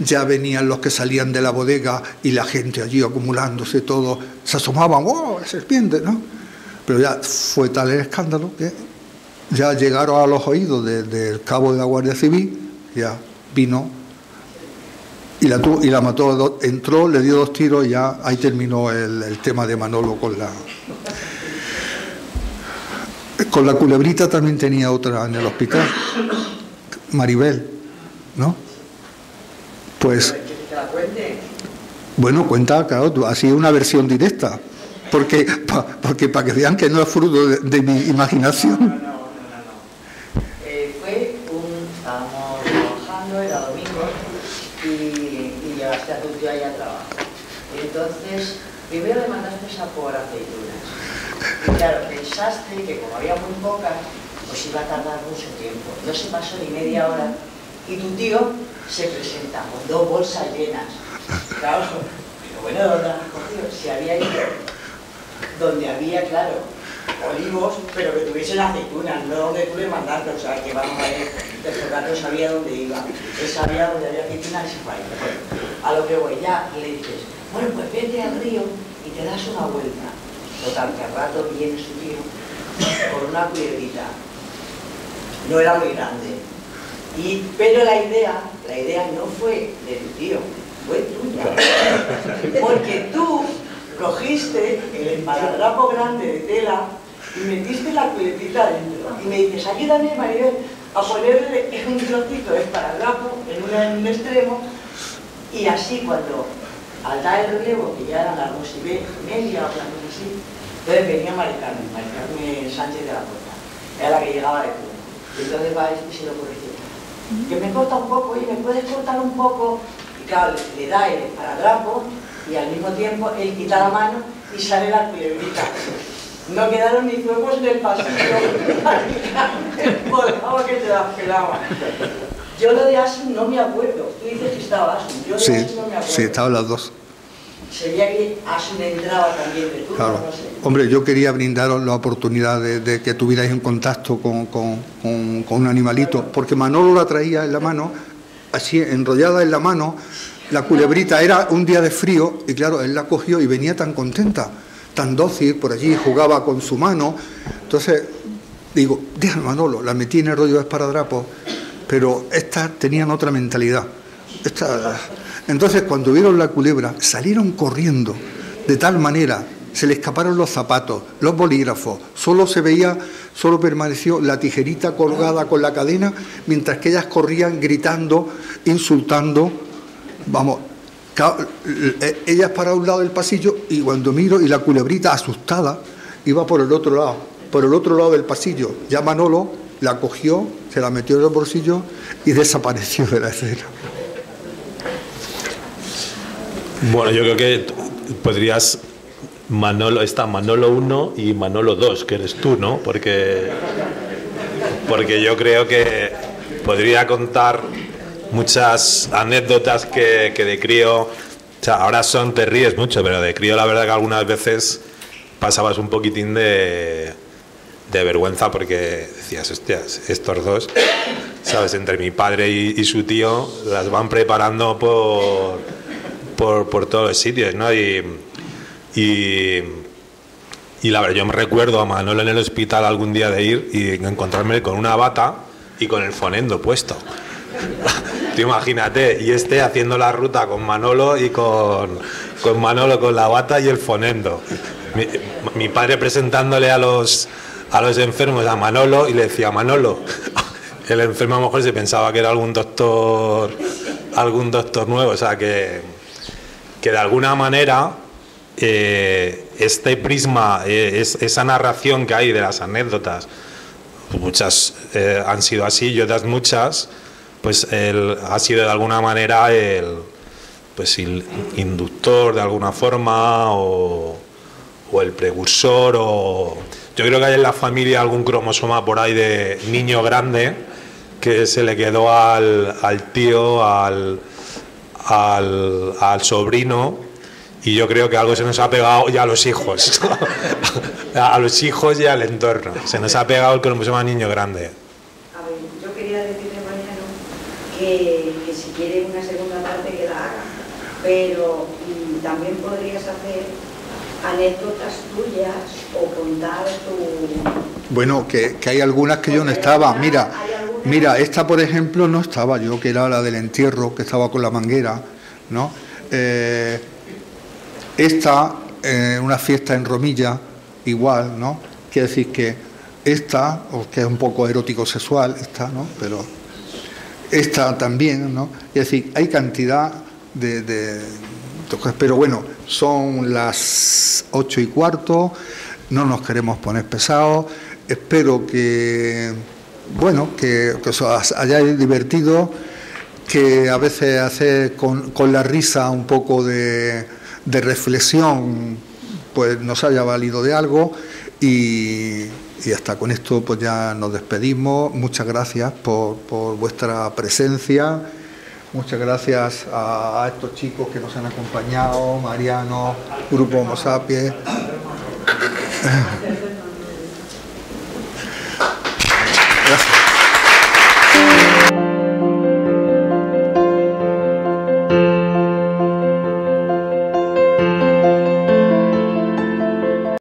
ya venían los que salían de la bodega y la gente allí acumulándose todo, se asomaban, ¡oh, la serpiente!, ¿no? Pero ya fue tal el escándalo que ya llegaron a los oídos del cabo de la Guardia Civil, ya vino y la mató, entró, le dio 2 tiros y ya ahí terminó el tema de Manolo con la culebrita. También tenía otra en el hospital, Maribel, ¿no? Pues, bueno, cuenta, claro, así una versión directa, porque para que vean que no es fruto de mi imaginación. No. Estábamos trabajando, era domingo, y llevaste a tu tío ahí a trabajo. Entonces, primero le mandaste a por aceitunas. Y claro, pensaste que como había muy pocas, pues iba a tardar mucho tiempo. No se pasó ni media hora. Y tu tío se presenta con 2 bolsas llenas. Claro, pero bueno, ¿dónde las has cogido? Si había ido donde había, claro, olivos, pero que tuviesen aceitunas, no donde tú le mandaste. O sea, que vamos a ver, el soldado sabía dónde iba. Él sabía dónde había aceitunas y se fue. Bueno, a lo que voy, ya le dices, bueno, pues vete al río y te das una vuelta. Total, que al rato viene su tío con una culebrita. No era muy grande. Pero la idea no fue de tu tío, fue tuya. Porque tú cogiste el esparadrapo grande de tela y metiste la culebrita dentro. Y me dices, ayúdame, Maribel, a ponerle un trocito de esparadrapo en un extremo, y así cuando al dar el relevo, que ya eran las 2:30 o algo así, entonces venía Mari Carmen Sánchez de la Puerta, era la que llegaba de turno. Y entonces va y se lo ocurre decir, que me corta un poco, oye, ¿me puedes cortar un poco? Y claro, le da el esparadrapo y al mismo tiempo él quita la mano y sale la culebrita. No quedaron ni huevos en el pasillo. Por que te las pelaba. Yo lo de Asun no me acuerdo. Tú dices que estaba Asun. Yo de Asun no me acuerdo. Sí, estaban las dos. Sería que Asun entraba también de turno, claro. No sé. Hombre, yo quería brindaros la oportunidad de que tuvierais un contacto con un animalito, porque Manolo la traía en la mano, así enrollada en la mano, la culebrita. Era un día de frío y claro, él la cogió y venía tan contenta, tan dócil, por allí jugaba con su mano. Entonces digo, déjame Manolo, la metí en el rollo de esparadrapo, pero estas tenían otra mentalidad. Entonces cuando vieron la culebra salieron corriendo de tal manera, se le escaparon los zapatos, los bolígrafos, solo permaneció la tijerita colgada con la cadena, mientras que ellas corrían gritando, insultando. Vamos, ellas para un lado del pasillo, y cuando miro, y la culebrita asustada iba por el otro lado del pasillo. Ya Manolo la cogió, se la metió en el bolsillo y desapareció de la escena. Bueno, yo creo que podrías está Manolo 1 y Manolo 2, que eres tú, ¿no? Porque yo creo que podría contar muchas anécdotas que de crío, o sea, ahora te ríes mucho, pero de crío la verdad que algunas veces pasabas un poquitín de vergüenza, porque decías, hostias, estos dos, ¿sabes? Entre mi padre y su tío las van preparando por todos los sitios, ¿no? Y la verdad, yo me recuerdo a Manolo en el hospital algún día de ir y encontrarme con una bata y con el fonendo puesto. Tú imagínate, y haciendo la ruta con Manolo y con Manolo con la bata y el fonendo. Mi padre presentándole a los enfermos a Manolo, y le decía, Manolo, el enfermo a lo mejor se pensaba que era algún doctor nuevo, o sea que de alguna manera este prisma, esa narración que hay de las anécdotas, muchas han sido así y otras muchas, pues él ha sido de alguna manera el inductor de alguna forma o el precursor, o yo creo que hay en la familia algún cromosoma por ahí de niño grande que se le quedó al tío, al sobrino, y yo creo que algo se nos ha pegado ya a los hijos, a los hijos y al entorno, se nos ha pegado el cromosoma niño grande. A ver, yo quería decirle, Mariano, que si quiere una segunda parte que la haga, pero también podrías hacer anécdotas tuyas o contar tu... Bueno, que hay algunas que yo no estaba. Mira, esta por ejemplo no estaba yo, que era la del entierro, que estaba con la manguera, ¿no? Esta, una fiesta en Romilla, igual, ¿no? Quiere decir que esta, o que es un poco erótico sexual, esta, ¿no? Pero esta también, ¿no? Es decir, hay cantidad de pero bueno, son las 8:15, no nos queremos poner pesados, espero que, bueno, que os hayáis divertido, que a veces hacer con la risa un poco de reflexión, pues nos haya valido de algo, y hasta con esto pues ya nos despedimos. Muchas gracias por vuestra presencia. Muchas gracias a estos chicos que nos han acompañado, Mariano, Grupo Homo Sapiens.